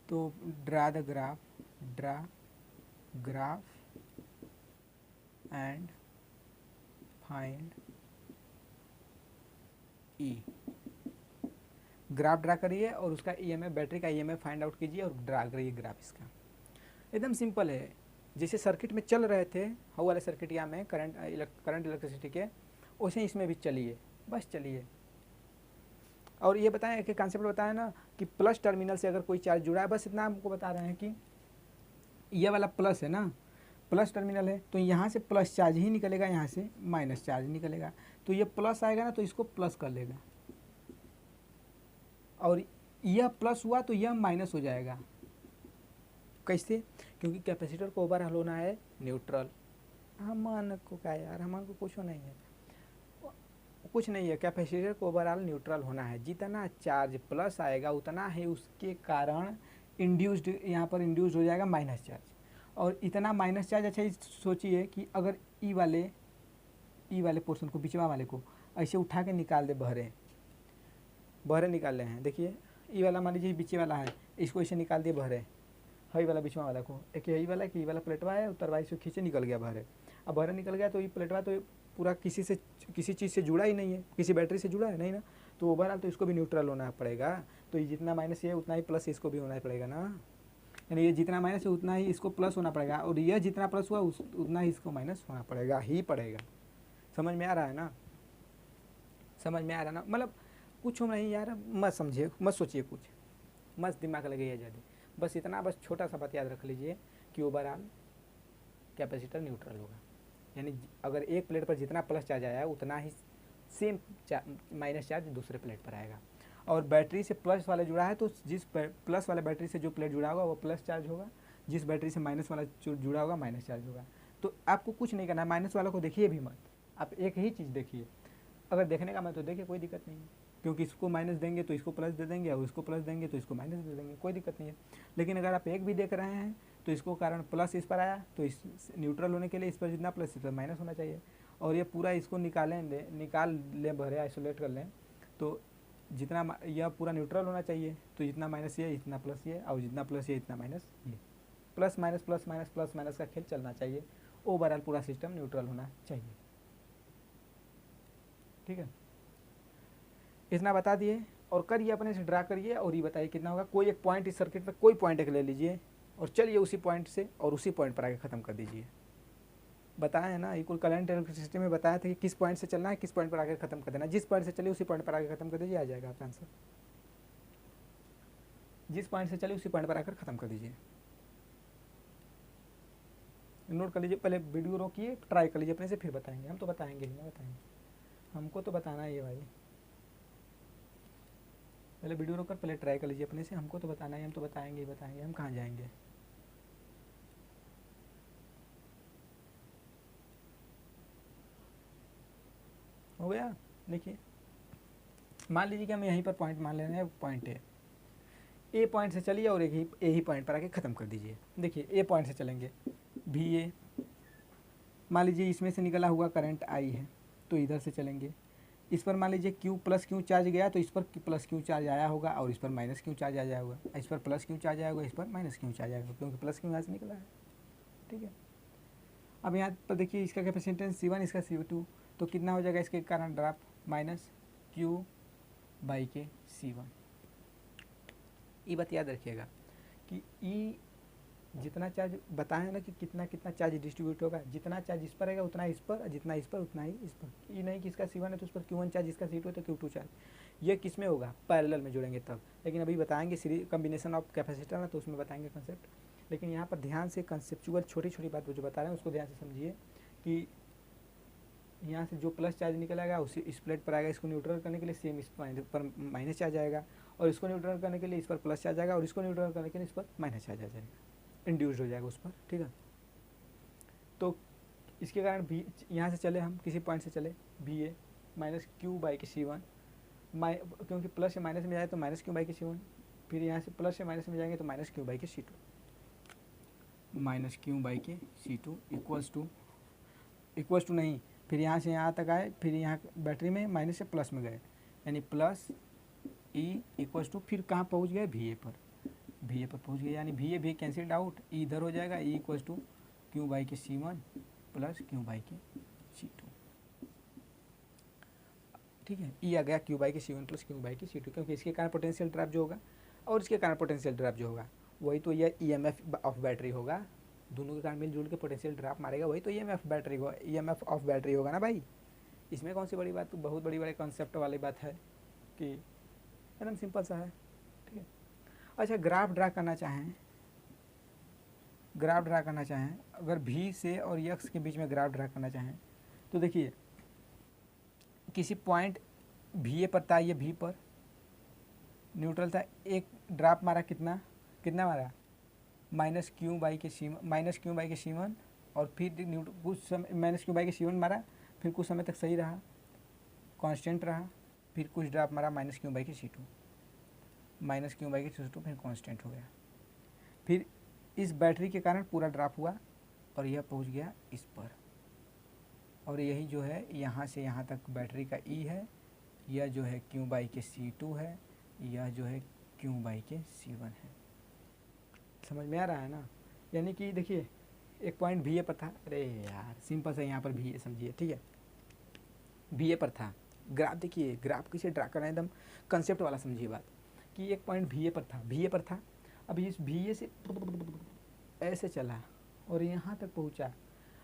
तो draw the graph, draw graph and find E. Graph draw करिए और उसका ईएमएफ, बैटरी का ईएमएफ फाइंड आउट कीजिए और ड्रा करिए ग्राफ इसका। एकदम सिंपल है, जैसे सर्किट में चल रहे थे हाउ वाले सर्किट या में करंट इलेक्ट्रिसिटी के, वैसे इसमें भी चलिए, बस चलिए। और ये बताएं कि कॉन्सेप्ट बताया ना कि प्लस टर्मिनल से अगर कोई चार्ज जुड़ा है, बस इतना हमको बता रहे हैं कि ये वाला प्लस है ना, प्लस टर्मिनल है तो यहाँ से प्लस चार्ज ही निकलेगा, यहाँ से माइनस चार्ज निकलेगा। तो ये प्लस आएगा ना तो इसको प्लस कर लेगा, और यह प्लस हुआ तो यह माइनस हो जाएगा। कैसे? क्योंकि कैपेसिटर को ओवरऑल होना है न्यूट्रल। हमान को क्या यार, हमान को कुछ नहीं है, कुछ नहीं है। कैपेसिटर को ओवरऑल न्यूट्रल होना है। जितना चार्ज प्लस आएगा उतना ही उसके कारण इंड्यूस्ड, यहाँ पर इंड्यूस्ड हो जाएगा माइनस चार्ज। और इतना माइनस चार्ज, अच्छा सोचिए कि अगर ई वाले पोर्शन को, बिचवा वाले को ऐसे उठा के निकाल दे, बहरे निकाल रहे हैं। देखिए ई वाला मान लीजिए बीचे वाला है, इसको ऐसे निकाल दिए बहरे, हई वाला बिचवा वाला को, एक यही वाला कि वाला प्लेटवा है, उत्तरवाई से खींचे निकल गया बहरे। अब बहरे निकल गया तो ये प्लेटवा तो पूरा किसी चीज़ से जुड़ा ही नहीं है, किसी बैटरी से जुड़ा है नहीं ना, तो ओवरऑल तो इसको भी न्यूट्रल होना पड़ेगा। तो ये जितना माइनस है उतना ही प्लस इसको भी होना पड़ेगा ना, यानी ये जितना माइनस है उतना ही इसको प्लस होना पड़ेगा, और यह जितना प्लस हुआ उतना ही इसको माइनस होना पड़ेगा ही पड़ेगा। समझ में आ रहा है ना? समझ में आ रहा है ना? मतलब कुछ नहीं यार, मत समझिए, मत सोचिए कुछ, मत दिमाग लगाइए ज़्यादा, बस इतना, बस छोटा सा बात याद रख लीजिए कि ओवरऑल कैपेसिटर न्यूट्रल होगा। यानी अगर एक प्लेट पर जितना प्लस चार्ज आया उतना ही सेम माइनस चार्ज दूसरे प्लेट पर आएगा। और बैटरी से प्लस वाला जुड़ा है तो जिस प्लस वाले बैटरी से जो प्लेट जुड़ा होगा वो प्लस चार्ज होगा, जिस बैटरी से माइनस वाला जुड़ा होगा माइनस चार्ज होगा। तो आपको कुछ नहीं करना है, माइनस वाला को देखिए भी मत, आप एक ही चीज़ देखिए। अगर देखने का मैं तो देखिए, कोई दिक्कत नहीं है, क्योंकि इसको माइनस देंगे तो इसको प्लस दे देंगे, और इसको प्लस देंगे तो इसको माइनस दे देंगे, कोई दिक्कत नहीं है। लेकिन अगर आप एक भी देख रहे हैं तो इसको कारण प्लस इस पर आया तो इस न्यूट्रल होने के लिए इस पर जितना प्लस इस पर माइनस होना चाहिए। और ये पूरा इसको निकाल लें भरे, आइसोलेट कर लें, तो जितना यह पूरा न्यूट्रल होना चाहिए, तो जितना माइनस ये इतना प्लस ये, और जितना प्लस ये इतना माइनस ये, plus minus plus minus plus minus का खेल चलना चाहिए। ओवरऑल पूरा सिस्टम न्यूट्रल होना चाहिए। ठीक है, इतना बता दिए, और करिए अपने से ड्रा करिए और ये बताइए कितना होगा। कोई एक पॉइंट इस सर्किट पर, कोई पॉइंट एक ले लीजिए और चलिए उसी पॉइंट से और उसी पॉइंट पर आगे ख़त्म कर दीजिए। बताया है ना, इक्वल करंट इलेक्ट्रिसिटी में बताया था कि किस पॉइंट से चलना है, किस पॉइंट पर आगे खत्म कर देना। जिस पॉइंट से चलिए उसी पॉइंट पर आगे खत्म कर दीजिए, आ जाएगा आपका आंसर। जिस पॉइंट से चलिए उसी पॉइंट पर आकर खत्म कर दीजिए। नोट कर लीजिए, पहले वीडियो रोकिए, ट्राई कर लीजिए अपने से, फिर बताएंगे। हम तो बताएंगे ही ना, बताएंगे, हमको तो बताना ही है भाई। पहले वीडियो रोक कर पहले ट्राई कर लीजिए अपने से, हमको तो बताना है, हम तो बताएंगे ही बताएंगे, हम कहाँ जाएंगे। हो गया? देखिए मान लीजिए कि हम यहीं पर पॉइंट मान ले रहे हैं, पॉइंट ए पॉइंट से चलिए और एक ही पॉइंट पर आके ख़त्म कर दीजिए। देखिए ए पॉइंट से चलेंगे, भी ए मान लीजिए इसमें से निकला हुआ करंट आई है, तो इधर से चलेंगे। इस पर मान लीजिए क्यू प्लस क्यू चार्ज गया तो इस पर प्लस क्यू चार्ज आया होगा, और इस पर माइनस क्यू चार्ज आ जाएगा। इस पर प्लस क्यू चार्ज आएगा, इस पर माइनस क्यू चार्ज आएगा, क्योंकि प्लस क्यू यहाँ से निकला है। ठीक है, अब यहाँ पर देखिए इसका कैपेसिटेंस C1, इसका C2, तो कितना हो जाएगा इसके कारण ड्रॉप, माइनस क्यू बाई के C1। ये बात याद रखिएगा कि ई जितना चार्ज बताया ना कि कितना कितना चार्ज डिस्ट्रीब्यूट होगा, जितना चार्ज इस पर रहेगा उतना इस पर, जितना इस पर उतना ही इस पर। ये नहीं कि इसका C1 है तो उस पर Q1 चार्ज, इसका C2 है तो Q2 चार्ज। ये किस में होगा? पैरेलल में जुड़ेंगे तब। लेकिन अभी बताएंगे सीरीज कम्बिनेशन ऑफ कैपेसिटर ना, तो उसमें बताएंगे कंसेप्ट। लेकिन यहाँ पर ध्यान से कंसेप्चुअल छोटी छोटी बात जो बता रहे हैं उसको ध्यान से समझिए कि यहाँ से जो प्लस चार्ज निकलेगा उसी इस प्लेट पर आएगा, इसको न्यूट्रल करने के लिए सेम इस पर माइनस चार्ज आएगा, और इसको न्यूट्रल करने के लिए इस पर प्लस चार्ज आएगा, और इसको न्यूट्रल करने के लिए इस पर माइनस चार्ज आ जाएगा, इंड्यूस्ड हो जाएगा उस पर। ठीक है, तो इसके कारण भी यहाँ से चले हम किसी पॉइंट से चले, भी ए माइनस क्यू बाई के C1, क्योंकि प्लस से माइनस में जाए तो माइनस क्यू बाई के C1, फिर यहाँ से प्लस से माइनस में जाएंगे तो माइनस क्यू बाई के C2, माइनस क्यू बाई के C2 इक्वल्स टू नहीं, फिर यहाँ से यहाँ तक आए, फिर यहाँ बैटरी में माइनस से प्लस में गए, यानी प्लस ई इक्वल्स टू, फिर कहाँ पहुँच गए? भी ए पर पहुँच गए, यानी भी ए भी कैंसिल्ड आउट, ई इधर हो जाएगा, E equals to Q by के C1 प्लस क्यू बाई के C2, ठीक है। ई आ गया क्यू बाई के C1 प्लस क्यू बाई के C2, क्योंकि इसके कारण पोटेंशियल ड्रॉप जो होगा और इसके कारण पोटेंशियल ड्रॉप जो होगा वही तो यह EMF ऑफ बैटरी होगा, दोनों के कारण मिलजुल के पोटेंशियल ड्रॉप मारेगा, वही तो EMF बैटरी होगा, EMF ऑफ बैटरी होगा ना भाई। इसमें कौन सी बड़ी बात, बहुत बड़ी बड़े कॉन्सेप्ट वाली बात है कि एकदम सिंपल सा है, ठीक है। अच्छा, ग्राफ ड्रा करना चाहें, ग्राफ ड्रा करना चाहें अगर V से और X के बीच में ग्राफ ड्रा करना चाहें तो देखिए किसी पॉइंट VA पर था, ये V पर न्यूट्रल था, एक ड्रॉप मारा, कितना कितना मारा माइनस क्यू बाई के C1 और फिर कुछ समय माइनस क्यू बाई के C1 मारा, फिर कुछ समय तक सही रहा, कांस्टेंट रहा, फिर कुछ ड्रॉप मारा माइनस क्यू बाई के C2 फिर कांस्टेंट हो गया, फिर इस बैटरी के कारण पूरा ड्रॉप हुआ और यह पहुंच गया इस पर, और यही जो है यहाँ से यहाँ तक बैटरी का E है, यह जो है क्यू बाई के C2 है, यह जो है क्यू बाई के C1 है। समझ में आ रहा है ना। यानी कि देखिए एक पॉइंट VA पर था, अरे यार सिंपल सा यहाँ पर VA समझिए, ठीक है, VA पर था, ग्राफ देखिए, ग्राफ किसे ड्रा करना है एकदम कंसेप्ट वाला समझिए बात, कि एक पॉइंट VA पर था, अब इस VA से ऐसे चला और यहाँ तक पहुँचा,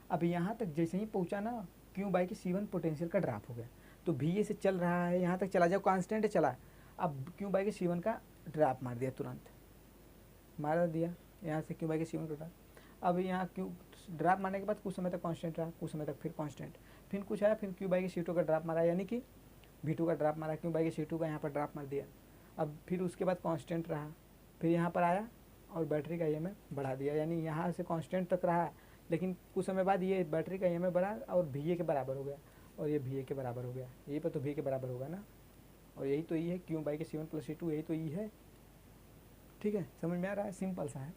अब यहाँ तक जैसे ही पहुँचा ना क्यू बाई के C1 पोटेंशियल का ड्रॉप हो गया, तो VA से चल रहा है यहाँ तक चला, जब कांस्टेंट चला, अब क्यू बाई के C1 का ड्रॉप मार दिया, तुरंत मार दिया यहाँ से क्यू बाई के C1 का ड्रॉप। अब यहाँ क्यू ड्रॉप मारने के बाद कुछ समय तक कांस्टेंट रहा, कुछ समय तक फिर कांस्टेंट, फिर कुछ आया, फिर क्यू बाई के C2 का ड्रॉप मारा, यानी कि V2 का ड्रॉप मारा, क्यू बाई के C2 का यहाँ पर ड्रॉप मार दिया, अब फिर उसके बाद कांस्टेंट रहा, फिर यहाँ पर आया और बैटरी का EMF बढ़ा दिया, यानी यहाँ से कांस्टेंट तक रहा, लेकिन कुछ समय बाद ये बैटरी का EMF बढ़ा और VA के बराबर हो गया, और ये VA के बराबर हो गया, यही पर तो V के बराबर होगा ना, और यही तो E है, क्यू बाई के C1 प्लस C2 यही तो E है, ठीक है। समझ में आ रहा है, सिंपल सा है।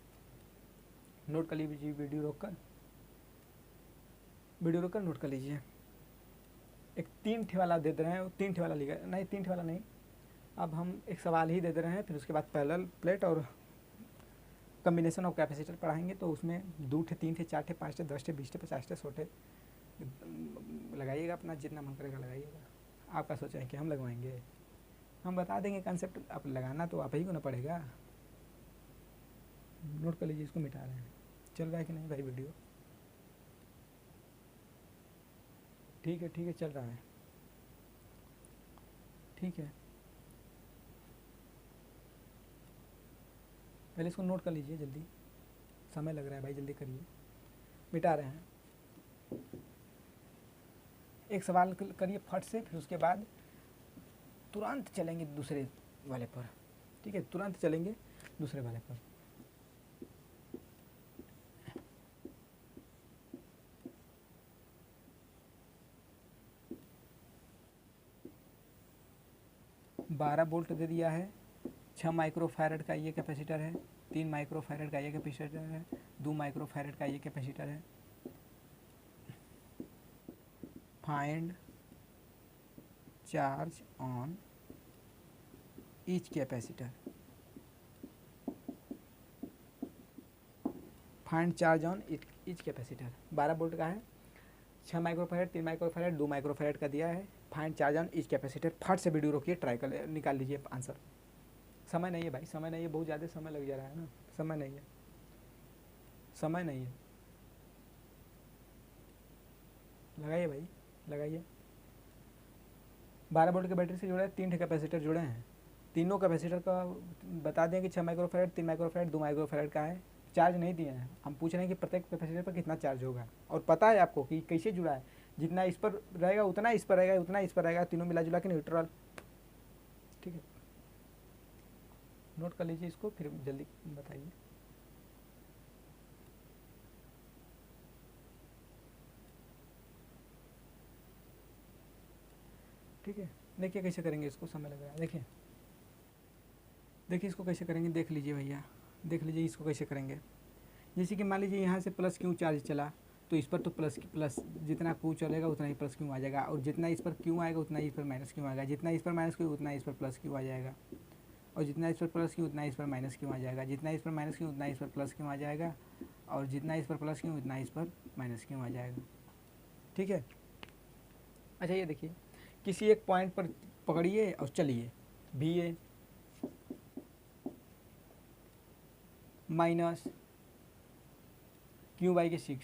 नोट कर लीजिए, वीडियो रोक कर नोट कर लीजिए। एक 3 ठे वाला दे दे रहे हैं, 3 ठे वाला लिखा नहीं, 3 ठे वाला नहीं, अब हम एक सवाल ही दे दे रहे हैं, फिर उसके बाद पैरेलल प्लेट और कम्बिनेशन ऑफ कैपेसिटर पढ़ाएंगे, तो उसमें 2 ठे 3 ठे 4 ठे 5 ठे 10 ठे 20 ठे 50 ठे 100 ठे लगाइएगा, अपना जितना मन करेगा लगाइएगा। आपका सोचा है कि हम लगवाएंगे, हम बता देंगे कंसेप्ट, आप लगाना तो आप ही को ना पड़ेगा। नोट कर लीजिए, इसको मिटा रहे हैं, चल रहा है कि नहीं भाई वीडियो, ठीक है चल रहा है, ठीक है, पहले इसको नोट कर लीजिए, जल्दी समय लग रहा है भाई, जल्दी करिए, मिटा रहे हैं। एक सवाल करिए फट से, फिर उसके बाद तुरंत चलेंगे दूसरे वाले पर, ठीक है, तुरंत चलेंगे दूसरे वाले पर। बारह वोल्ट दे दिया है, 6 माइक्रोफैरड का ये कैपेसिटर है, 3 माइक्रोफैरड का ये कैपेसिटर है, 2 माइक्रोफैरड का ये कैपेसिटर है। Find charge on each capacitor, find charge on each capacitor. 12 volt का है, 6 माइक्रोफैरड, 3 माइक्रोफैरड, 2 माइक्रोफैरड का दिया है। Find charge on each capacitor, फट से वीडियो रोकिए, ट्राई कर निकाल लीजिए आंसर। समय नहीं है भाई, समय नहीं है, बहुत ज़्यादा समय लग जा रहा है ना, समय नहीं है, समय नहीं है, लगाइए भाई लगाइए। 12 वोल्ट के बैटरी से जुड़े 3 ठे कैपेसिटर जुड़े हैं, तीनों कैपेसिटर का बता दें कि 6 माइक्रोफैरड, 3 माइक्रोफैरड, 2 माइक्रोफैरड का है। चार्ज नहीं दिए हैं, हम पूछ रहे हैं कि प्रत्येक कैपेसिटर पर कितना चार्ज होगा, और पता है आपको कि कैसे जुड़ा है, जितना इस पर रहेगा उतना इस पर रहेगा, उतना इस पर रहेगा, तीनों मिला जुला के न्यूट्रल, ठीक है। नोट कर लीजिए इसको, फिर जल्दी बताइए। ठीक है, देखिए कैसे करेंगे इसको, समय लग रहा है, देखिए देखिए इसको कैसे करेंगे, देख लीजिए भैया, देख लीजिए इसको कैसे करेंगे। जैसे कि मान लीजिए यहाँ से प्लस क्यू चार्ज चला, तो इस पर तो प्लस जितना क्यू चलेगा उतना ही प्लस क्यू आ जाएगा, और जितना इस पर क्यू आएगा उतना ही इस पर माइनस क्यू आएगा, जितना इस पर माइनस क्यू उतना इस पर प्लस क्यू आ जाएगा, और जितना इस पर प्लस क्यू उतना इस पर माइनस क्यू आ जाएगा, जितना इस पर माइनस क्यू उतना इस पर प्लस क्यू आ जाएगा, और जितना इस पर प्लस क्यू उतना इस पर माइनस क्यू आ जाएगा। ठीक है। अच्छा ये देखिए, किसी एक पॉइंट पर पकड़िए और चलिए, भी ए माइनस क्यू बाई के 6,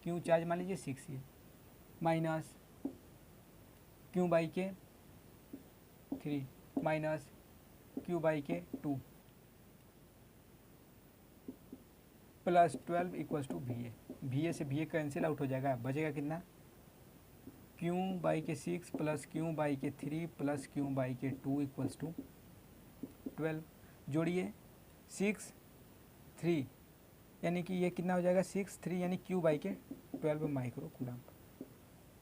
क्यू चार्ज मान लीजिए 6 ये, माइनस क्यू बाई के 3 माइनस क्यू बाई के 2 प्लस 12 इक्वल्स टू भी ए से भी ए कैंसिल आउट हो जाएगा, बचेगा कितना, क्यू बाई के 6 प्लस क्यू बाई के 3 प्लस क्यू बाई के 2 इक्वल्स टू 12। जोड़िए 6 3 यानी कि ये कितना हो जाएगा 6 3 यानी क्यू बाई के 12 माइक्रो कूलम।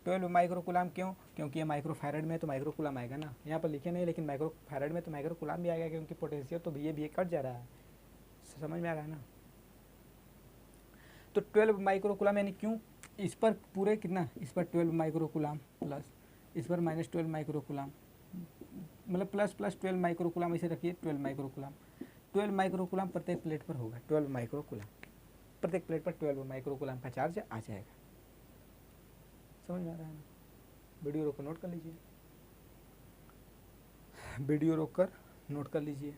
12 माइक्रो कूलम क्यों, क्योंकि ये माइक्रो फैरड में तो माइक्रो कूलम आएगा ना, यहाँ पर लिखे नहीं लेकिन माइक्रो फैरड में तो माइक्रो कूलम भी आएगा, क्योंकि पोटेंशियल तो भी ए कट जा रहा है। समझ में आ रहा है ना। तो 12 माइक्रो कूलम यानी क्यों, इस पर पूरे कितना, इस पर 12 माइक्रो कूलम प्लस इस पर माइनस 12 माइक्रो कूलम, मतलब प्लस प्लस 12 माइक्रो कूलम, इसे रखिए 12 माइक्रो कूलम। 12 माइक्रो कूलम प्रत्येक प्लेट पर होगा, 12 माइक्रो कूलम प्रत्येक प्लेट पर 12 माइक्रो कूलम का चार्ज आ जाएगा। समझ में आ रहा है ना। वीडियो रोक कर नोट कर लीजिए, वीडियो रोक कर नोट कर लीजिए,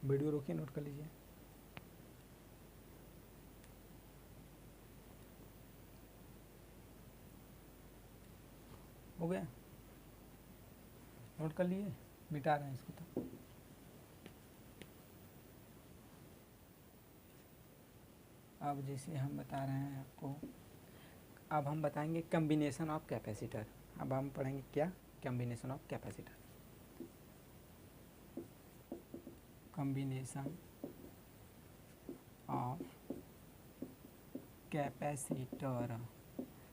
वीडियो रोकिए नोट कर लीजिए। हो गया, नोट कर लिए, मिटा रहे हैं इसको। तो अब जैसे हम बता रहे हैं आपको, अब हम बताएंगे कम्बिनेशन ऑफ कैपेसिटर। अब हम पढ़ेंगे क्या, combination of capacitor. Combination of capacitor.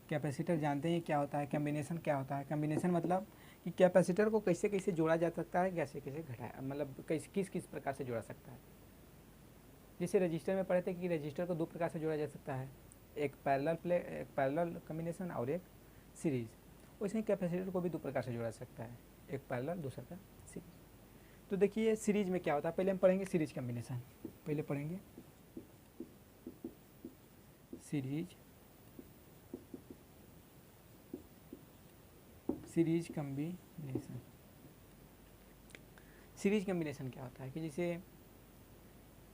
Capacitor जानते हैं क्या होता है, कम्बिनेशन क्या होता है। कम्बिनेशन मतलब कि कैपेसिटर को कैसे कैसे जोड़ा जा सकता है, कैसे कैसे घटाया, मतलब किस किस प्रकार से जोड़ा सकता है। जैसे रजिस्टर में पढ़े थे कि रजिस्टर को दो प्रकार से जोड़ा जा सकता है, एक पैरेलल कम्बिनेशन और एक सीरीज। वैसे ही कैपेसिटर को भी दो प्रकार से जोड़ा सकता है, एक पैरेलल दूसरा का सीरीज। तो देखिए सीरीज में क्या होता है, पहले हम पढ़ेंगे सीरीज कम्बिनेशन। पहले पढ़ेंगे सीरीज कम्बिनेशन। सीरीज कम्बिनेशन क्या होता है कि जैसे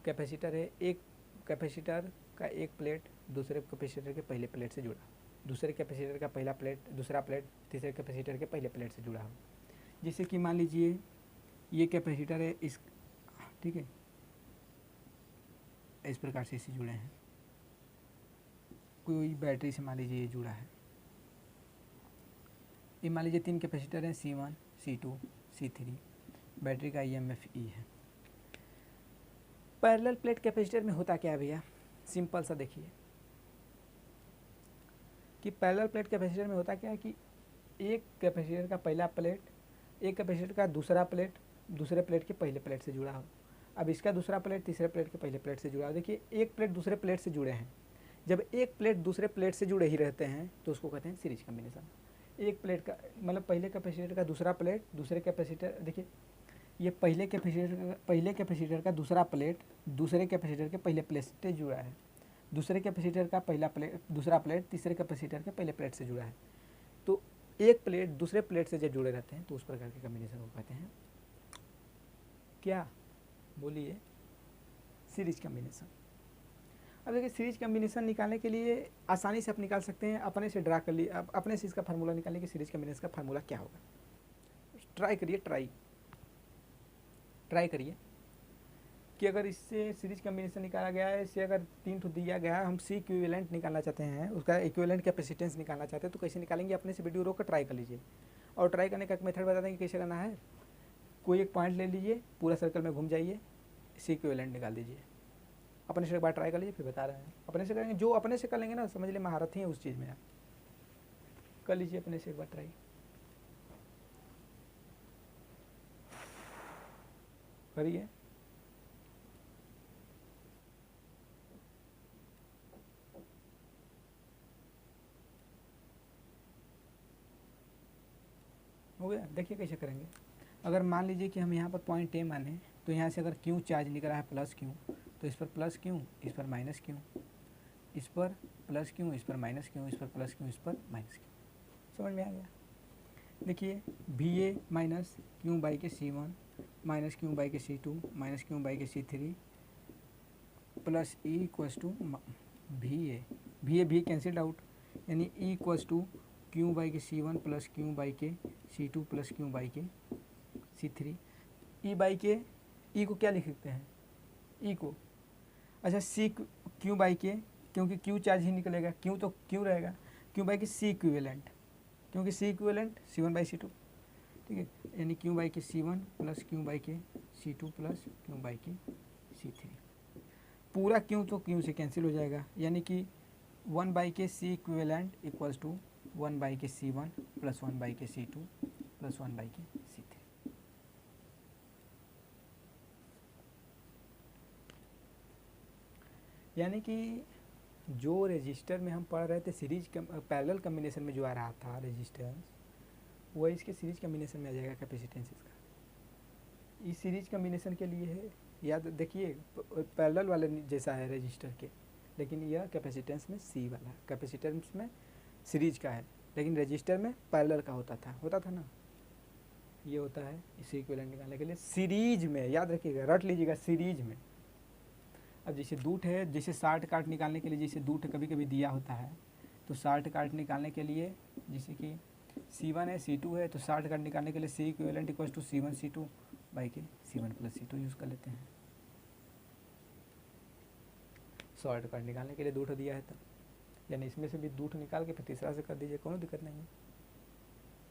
कैपेसिटर है, एक कैपेसिटर का एक प्लेट दूसरे कैपेसिटर के पहले प्लेट से जुड़ा, दूसरे कैपेसिटर का पहला प्लेट दूसरा प्लेट तीसरे कैपेसिटर के पहले प्लेट से जुड़ा हो। जैसे कि मान लीजिए ये कैपेसिटर है, इस ठीक है इस प्रकार से इसे जुड़े हैं, कोई बैटरी से मान लीजिए ये जुड़ा है। ये मान लीजिए 3 कैपेसिटर हैं, C1 C2 C3, बैटरी का EMF E है। पैरेलल प्लेट कैपेसिटर में होता क्या है भैया, सिंपल सा देखिए कि पैरेलल प्लेट कैपेसिटर में होता क्या है कि एक कैपेसिटर का पहला प्लेट एक कैपेसिटर का दूसरा प्लेट दूसरे प्लेट के पहले प्लेट से जुड़ा हो। अब इसका दूसरा प्लेट तीसरे प्लेट के पहले प्लेट से जुड़ा हो। देखिए एक प्लेट दूसरे प्लेट से जुड़े हैं, जब एक प्लेट दूसरे प्लेट से जुड़े ही रहते हैं तो उसको कहते हैं सीरीज कम्बिनेशन। एक प्लेट का मतलब पहले कैपेसिटर का दूसरा प्लेट दूसरे कैपेसिटर, देखिए ये पहले कैपेसिटर का दूसरा प्लेट दूसरे कैपेसिटर के पहले प्लेट से जुड़ा है, दूसरे कैपेसिटर का पहला प्लेट दूसरा प्लेट तीसरे कैपेसिटर के पहले प्लेट से जुड़ा है। तो एक प्लेट दूसरे प्लेट से जब जुड़े रहते हैं तो उस प्रकार के कम्बिनेशन को कहते हैं क्या, बोलिए, सीरीज कम्बिनेशन। अब देखिए सीरीज कम्बिनेशन निकालने के लिए आसानी से आप निकाल सकते हैं, अपने से ड्रा कर लिए, अपने से इसका फार्मूला निकालने के सीरीज कम्बिनेशन का फार्मूला क्या होगा। ट्राई करिए, ट्राई करिए कि अगर इससे सीरीज कम्बिनेशन निकाला गया है, इससे अगर 3 ठो दिया गया है, हम सी इक्विवेलेंट निकालना चाहते हैं, उसका इक्विवेलेंट कैपेसिटेंस निकालना चाहते हैं, तो कैसे निकालेंगे, अपने से वीडियो रोक कर ट्राई कर लीजिए। और ट्राई करने का मेथड बता देंगे कैसे करना है। कोई एक पॉइंट ले लीजिए, पूरा सर्कल में घूम जाइए, सी इक्विवेलेंट निकाल दीजिए। अपने से एक बार ट्राई कर लीजिए, फिर बता रहे हैं। अपने से करेंगे, जो अपने से कर लेंगे ना, समझ लिए महारथी हैं उस चीज़ में। आप कर लीजिए अपने से एक बार ट्राई, करिए। हो गया, देखिए कैसे करेंगे। अगर मान लीजिए कि हम यहाँ पर पॉइंट ए माने, तो यहाँ से अगर क्यू चार्ज निकला है प्लस क्यू, तो इस पर प्लस क्यों, इस पर माइनस क्यों, इस पर प्लस क्यों, इस पर माइनस क्यों, इस पर प्लस क्यों, इस पर माइनस क्यों। समझ में आ गया। देखिए भी ए माइनस क्यू बाई के C1 माइनस क्यू बाई के C2 माइनस क्यू बाई के C3 plus E equals to भी ए कैंसिल्ड आउट, यानी E equals to Q by के C1 प्लस क्यू बाई के C2 प्लस क्यू बाई के C3। E by के ई को क्या लिख सकते हैं, ई को, अच्छा सी क्यू बाई के, क्योंकि क्यू चार्ज ही निकलेगा, क्यू तो क्यू रहेगा, क्यू बाई के सी इक्विवेलेंट, क्योंकि सी इक्विवेलेंट C1 बाई C2, ठीक है, यानी क्यू बाई के C1 प्लस क्यू बाई के C2 प्लस क्यू बाई के C3। पूरा क्यू तो क्यू से कैंसिल हो जाएगा, यानी कि 1 बाई के C equivalent equals to 1 by के C1 प्लस 1 बाई के C2 प्लस 1 बाई के C3। यानी कि जो रजिस्टर में हम पढ़ रहे थे सीरीज पैरेलल कम्बिनेशन में जो आ रहा था रेजिस्टेंस, वही इसके सीरीज कम्बिनेशन में आ जाएगा कैपेसिटेंस इसका। इस सीरीज कम्बिनेशन के लिए है, याद देखिए पैरेलल वाले जैसा है रजिस्टर के, लेकिन यह कैपेसिटेंस में सी वाला है, कैपेसिटेंस में सीरीज का है, लेकिन रजिस्टर में पैरेलल का होता था ना, ये होता है इसी इक्विवेलेंट निकालने के लिए सीरीज में, याद रखिएगा, रट लीजिएगा सीरीज में। अब जैसे दूठ है, जैसे शार्ट काट निकालने के लिए जैसे दूठ कभी कभी दिया होता है, तो शार्ट काट निकालने के लिए जैसे कि C1 है C2 है, तो शार्ट काट निकालने के लिए C equivalent equal to C1 C2 by के C1 प्लस C2 यूज़ कर लेते हैं। शॉर्ट काट निकालने के लिए दूठ दिया है तब, यानी इसमें से भी दूठ निकाल के फिर तीसरा से कर दीजिए, कोई दिक्कत नहीं है,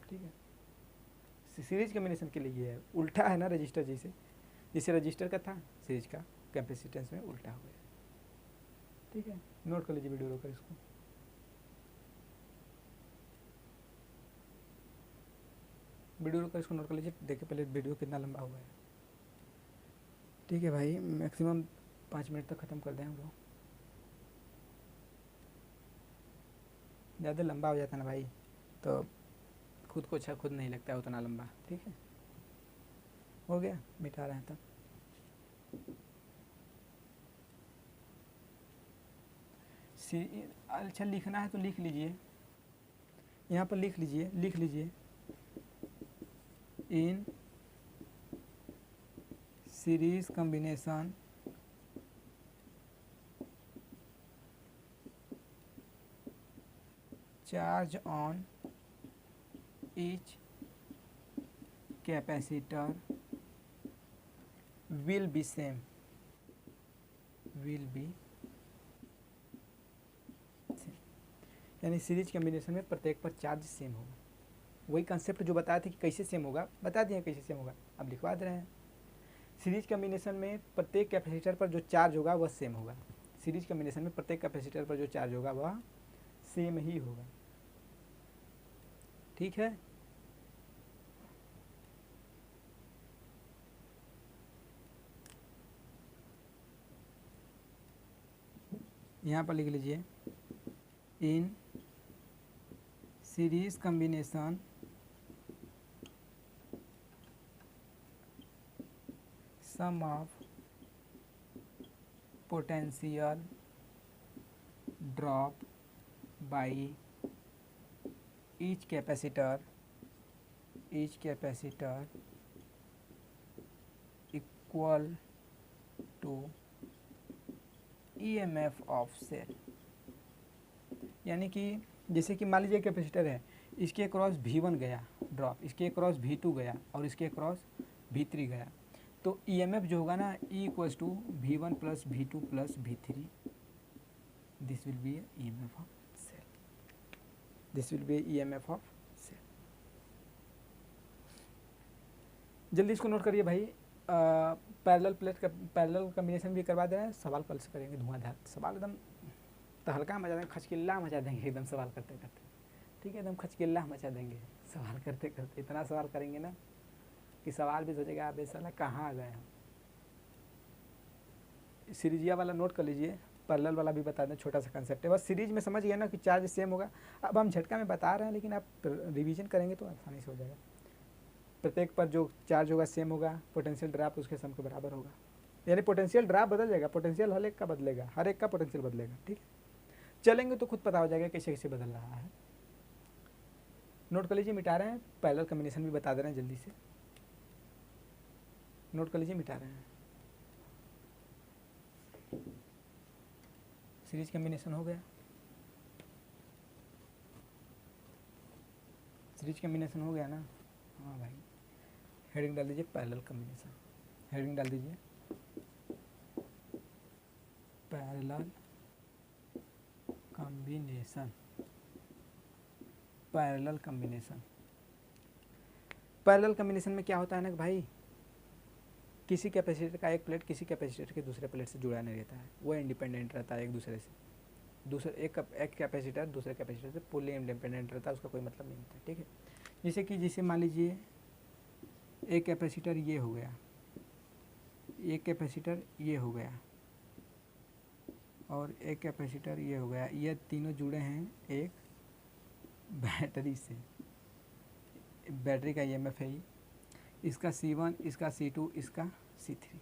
ठीक है। सीरीज कम्बिनेशन के लिए ये है, उल्टा है ना रजिस्टर, जैसे रजिस्टर का था सीरीज का कैपेसिटेंस में उल्टा हो गया, ठीक है। नोट कर लीजिए वीडियो रोकर इसको। वीडियो रोकर इसको नोट कर लीजिए, देखिए पहले वीडियो कितना लंबा हुआ है, ठीक है भाई, मैक्सिमम 5 मिनट तक ख़त्म कर दें हम लोग, ज़्यादा लंबा हो जाता है ना भाई, तो खुद को अच्छा खुद नहीं लगता है उतना लंबा, ठीक है। हो गया, मिटा रहे हैं तब। अच्छा लिखना है तो लिख लीजिए, यहाँ पर लिख लीजिए in series combination charge on each capacitor will be same, यानी सीरीज कम्बिनेशन में प्रत्येक पर चार्ज सेम होगा। वही कंसेप्ट जो बताया था कि कैसे सेम होगा, बता दिए कैसे सेम होगा, अब लिखवा दे रहे हैं। सीरीज कम्बिनेशन में प्रत्येक कैपेसिटर पर जो चार्ज होगा वह सेम होगा, सीरीज कम्बिनेशन में प्रत्येक कैपेसिटर पर जो चार्ज होगा वह सेम ही होगा, ठीक है। यहाँ पर लिख लीजिए in series combination sum of potential drop by each capacitor equal to EMF of cell. यानी कि जैसे कि मान लीजिए कैपेसिटर है, इसके क्रॉस V1 गया ड्रॉप, इसके क्रॉस V2 गया और इसके क्रॉस V3 गया, तो EMF जो होगा ना E equals to V1 plus V2 plus V3, this will be EMF of cell, this will be EMF of cell. जल्दी इसको नोट करिए भाई। पैरेलल प्लेट का पैरेलल कम्बिनेशन भी करवा दे रहे हैं, सवाल कल से करेंगे धुआंधार सवाल, एकदम तहलका मचा देंगे, खचकिल्ला मचा देंगे एकदम सवाल करते करते, ठीक है, एकदम खचकिल्ला मचा देंगे सवाल करते करते, इतना सवाल करेंगे ना कि सवाल भी सोचेगा आप साला कहाँ आ गए हम। सीरीजिया वाला नोट कर लीजिए, पैरेलल वाला भी बता दें, छोटा सा कंसेप्ट है, बस सीरीज में समझ गए ना कि चार्ज सेम होगा। अब हम झटका में बता रहे हैं, लेकिन आप रिवीजन करेंगे तो आसानी से हो जाएगा। प्रत्येक पर जो चार्ज होगा सेम होगा, पोटेंशियल ड्रॉप उसके सम के बराबर होगा, यानी पोटेंशियल ड्रॉप बदल जाएगा, पोटेंशियल हर एक का बदलेगा, हर एक का पोटेंशियल बदलेगा। ठीक है, चलेंगे तो खुद पता हो जाएगा कैसे कैसे बदल रहा है। नोट कर लीजिए, मिटा रहे हैं, पैरेलल कॉम्बिनेशन भी बता दे रहे हैं जल्दी से, नोट कर लीजिए, मिटा रहे हैं। सीरीज कॉम्बिनेशन हो गया, सीरीज कॉम्बिनेशन हो गया ना। हाँ भाई, हेडिंग डाल दीजिए पैरेलल कॉम्बिनेशन, हेडिंग डाल दीजिए parallel combination, parallel combination. Parallel combination में क्या होता है ना भाई, किसी कैपेसिटर का एक प्लेट किसी कैपेसिटर के दूसरे प्लेट से जुड़ा नहीं रहता है, वो इंडिपेंडेंट रहता है एक दूसरे से। दूसरे एक कैपेसिटर दूसरे कैपेसिटर से फुल्ली इंडिपेंडेंट रहता है, उसका कोई मतलब नहीं होता है। ठीक है, जैसे कि जैसे मान लीजिए एक कैपेसिटर ये हो गया, एक कैपेसिटर ये हो गया और एक कैपेसिटर ये हो गया, ये तीनों जुड़े हैं एक बैटरी से, बैटरी का ईएमएफ है, इसका C1, इसका C2, इसका C3,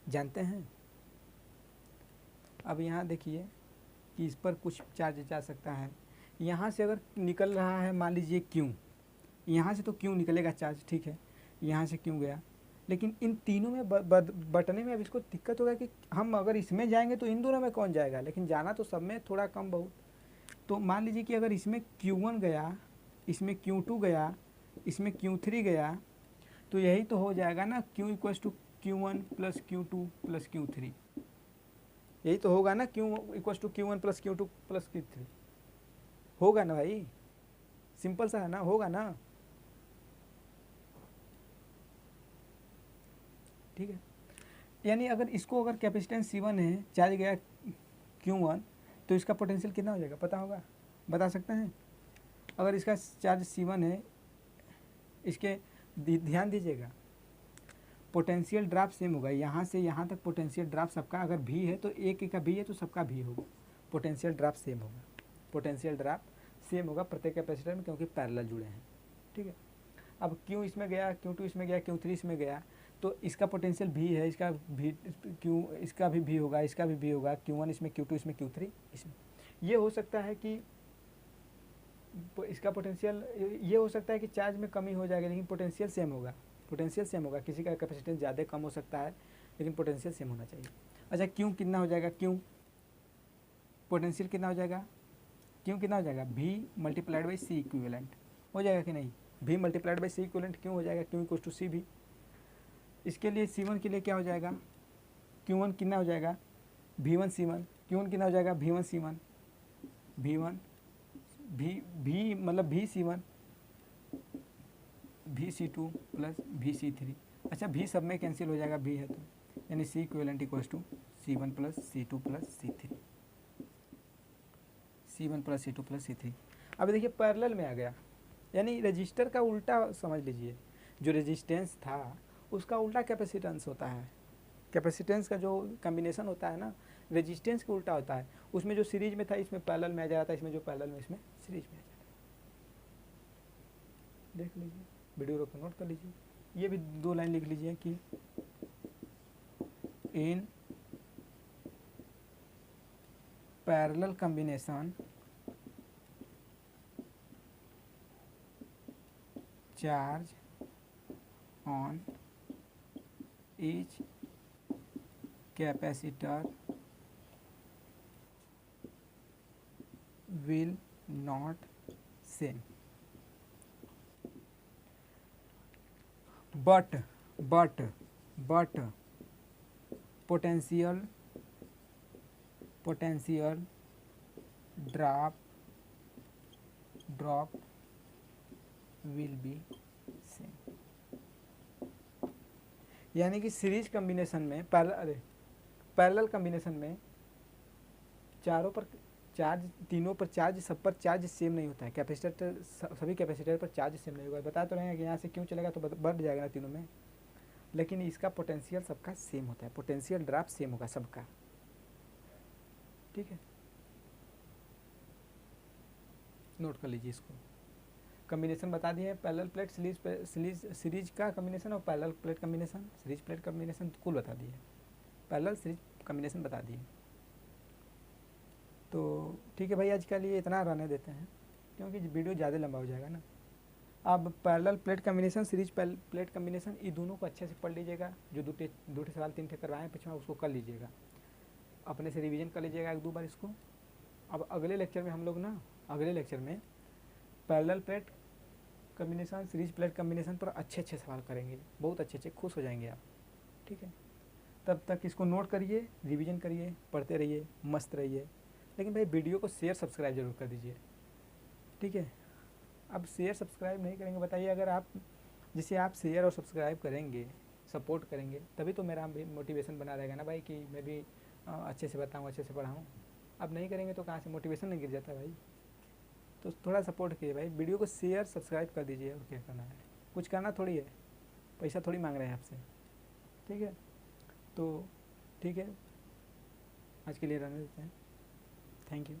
जानते हैं। अब यहाँ देखिए कि इस पर कुछ चार्ज जा सकता है, यहाँ से अगर निकल रहा है मान लीजिए Q, यहाँ से तो Q निकलेगा चार्ज, ठीक है, यहाँ से Q गया, लेकिन इन तीनों में बटने में अब इसको दिक्कत होगा कि हम अगर इसमें जाएंगे तो इन दोनों में कौन जाएगा, लेकिन जाना तो सब में थोड़ा कम बहुत। तो मान लीजिए कि अगर इसमें Q1 गया, इसमें Q2 गया, इसमें Q3 गया, तो यही तो हो जाएगा ना, Q equals to Q1 plus Q2 plus Q3, यही तो होगा ना, Q equals to Q1 plus Q2 plus Q3, होगा ना भाई, सिंपल सा है ना, होगा ना। ठीक है, यानी अगर इसको अगर कैपेसिटेंस C1 है, चार्ज गया Q1, तो इसका पोटेंशियल कितना हो जाएगा पता होगा, बता सकते हैं। अगर इसका चार्ज C1 है, इसके ध्यान दीजिएगा, पोटेंशियल ड्रॉप सेम होगा, यहाँ से यहाँ तक पोटेंशियल ड्रॉप सबका अगर भी है तो एक का भी है तो सबका भी होगा, पोटेंशियल ड्रॉप सेम होगा, पोटेंशियल ड्रॉप सेम होगा प्रत्येक कैपेसिटर में, क्योंकि पैरेलल जुड़े हैं। ठीक है, अब Q इसमें गया, Q2 इसमें गया, Q3 इसमें गया, तो इसका पोटेंशियल भी है, इसका भी Q, इसका भी होगा, इसका भी होगा, Q1 इसमें, Q2 इसमें, Q3 इसमें। ये हो सकता है कि इसका पोटेंशियल, ये हो सकता है कि चार्ज में कमी हो जाएगी, लेकिन पोटेंशियल सेम होगा, पोटेंशियल सेम होगा, किसी का कैपेसिटेंस ज़्यादा कम हो सकता है, लेकिन पोटेंशियल सेम होना चाहिए। अच्छा, Q कितना हो जाएगा, Q पोटेंशियल कितना हो जाएगा, Q कितना हो जाएगा, V multiplied by C equivalent हो जाएगा कि नहीं, V multiplied by C equivalent Q हो जाएगा, Q इक्वल्स टू C भी। इसके लिए C1 के लिए क्या हो जाएगा, Q1 कितना हो जाएगा, V1 C1, Q1 कितना हो जाएगा, V1 C1, V1 V मतलब V C1 V C2 plus V C3। अच्छा, V सब में कैंसिल हो जाएगा, V है तो, यानी C equivalent equals to C1 plus C2 plus C3, C1 plus C2 plus C3। अब देखिए पैरेलल में आ गया, यानी रजिस्टर का उल्टा समझ लीजिए, जो रेजिस्टेंस था उसका उल्टा कैपेसिटेंस होता है, कैपेसिटेंस का जो कॉम्बिनेशन होता है ना, रेजिस्टेंस का उल्टा होता है, उसमें जो सीरीज में था इसमें पैरेलल में आ जाता है, इसमें जो पैरेलल में इसमें सीरीज में आ जाता है। देख लीजिए, वीडियो रोक नोट कर लीजिए, ये भी 2 लाइन लिख लीजिए कि in parallel combination charge on each capacitor will not same, but potential drop will be same। यानी कि सीरीज कॉम्बिनेशन में पैरेलल कॉम्बिनेशन में चारों पर चार्ज, तीनों पर चार्ज, सब पर चार्ज सेम नहीं होता है, कैपेसिटर सभी कैपेसिटर पर चार्ज सेम नहीं होगा। बता तो रहे हैं कि यहाँ से क्यों चलेगा तो बढ़ जाएगा ना तीनों में, लेकिन इसका पोटेंशियल सबका सेम होता है, पोटेंशियल ड्रॉप सेम होगा सबका। ठीक है, नोट कर लीजिए इसको, कम्बिनेशन बता दिए, पैरेलल प्लेट सीरीज का कम्बिनेशन और parallel plate combination, series plate combination कुल बता दिए, पैरेलल सीरीज कम्बिनेशन बता दिए। तो ठीक है भाई, आज के लिए इतना रहने देते हैं क्योंकि वीडियो ज़्यादा लंबा हो जाएगा ना। अब parallel plate combination, series plate combination, ये दोनों को अच्छे से पढ़ लीजिएगा। जो दो सवाल 3 करवाए हैं पिछले, उसको कर लीजिएगा, अपने से रिवीजन कर लीजिएगा 1-2 बार इसको। अब अगले लेक्चर में हम लोग ना, अगले लेक्चर में parallel plate combination, series plate combination पर अच्छे अच्छे सवाल करेंगे, बहुत अच्छे अच्छे, खुश हो जाएंगे आप। ठीक है, तब तक इसको नोट करिए, रिवीजन करिए, पढ़ते रहिए, मस्त रहिए। लेकिन भाई वीडियो को शेयर सब्सक्राइब जरूर कर दीजिए। ठीक है, अब शेयर सब्सक्राइब नहीं करेंगे बताइए, अगर आप जिसे आप शेयर और सब्सक्राइब करेंगे, सपोर्ट करेंगे, तभी तो मेरा भी मोटिवेशन बना रहेगा ना भाई कि मैं भी अच्छे से बताऊँ, अच्छे से पढ़ाऊँ। अब नहीं करेंगे तो कहाँ से मोटिवेशन नहीं गिर जाता भाई। तो थोड़ा सपोर्ट कीजिए भाई, वीडियो को शेयर सब्सक्राइब कर दीजिए। और क्या करना है, कुछ करना थोड़ी है, पैसा थोड़ी मांग रहे हैं आपसे। ठीक है, तो ठीक है, आज के लिए रहने देते हैं। Thank you.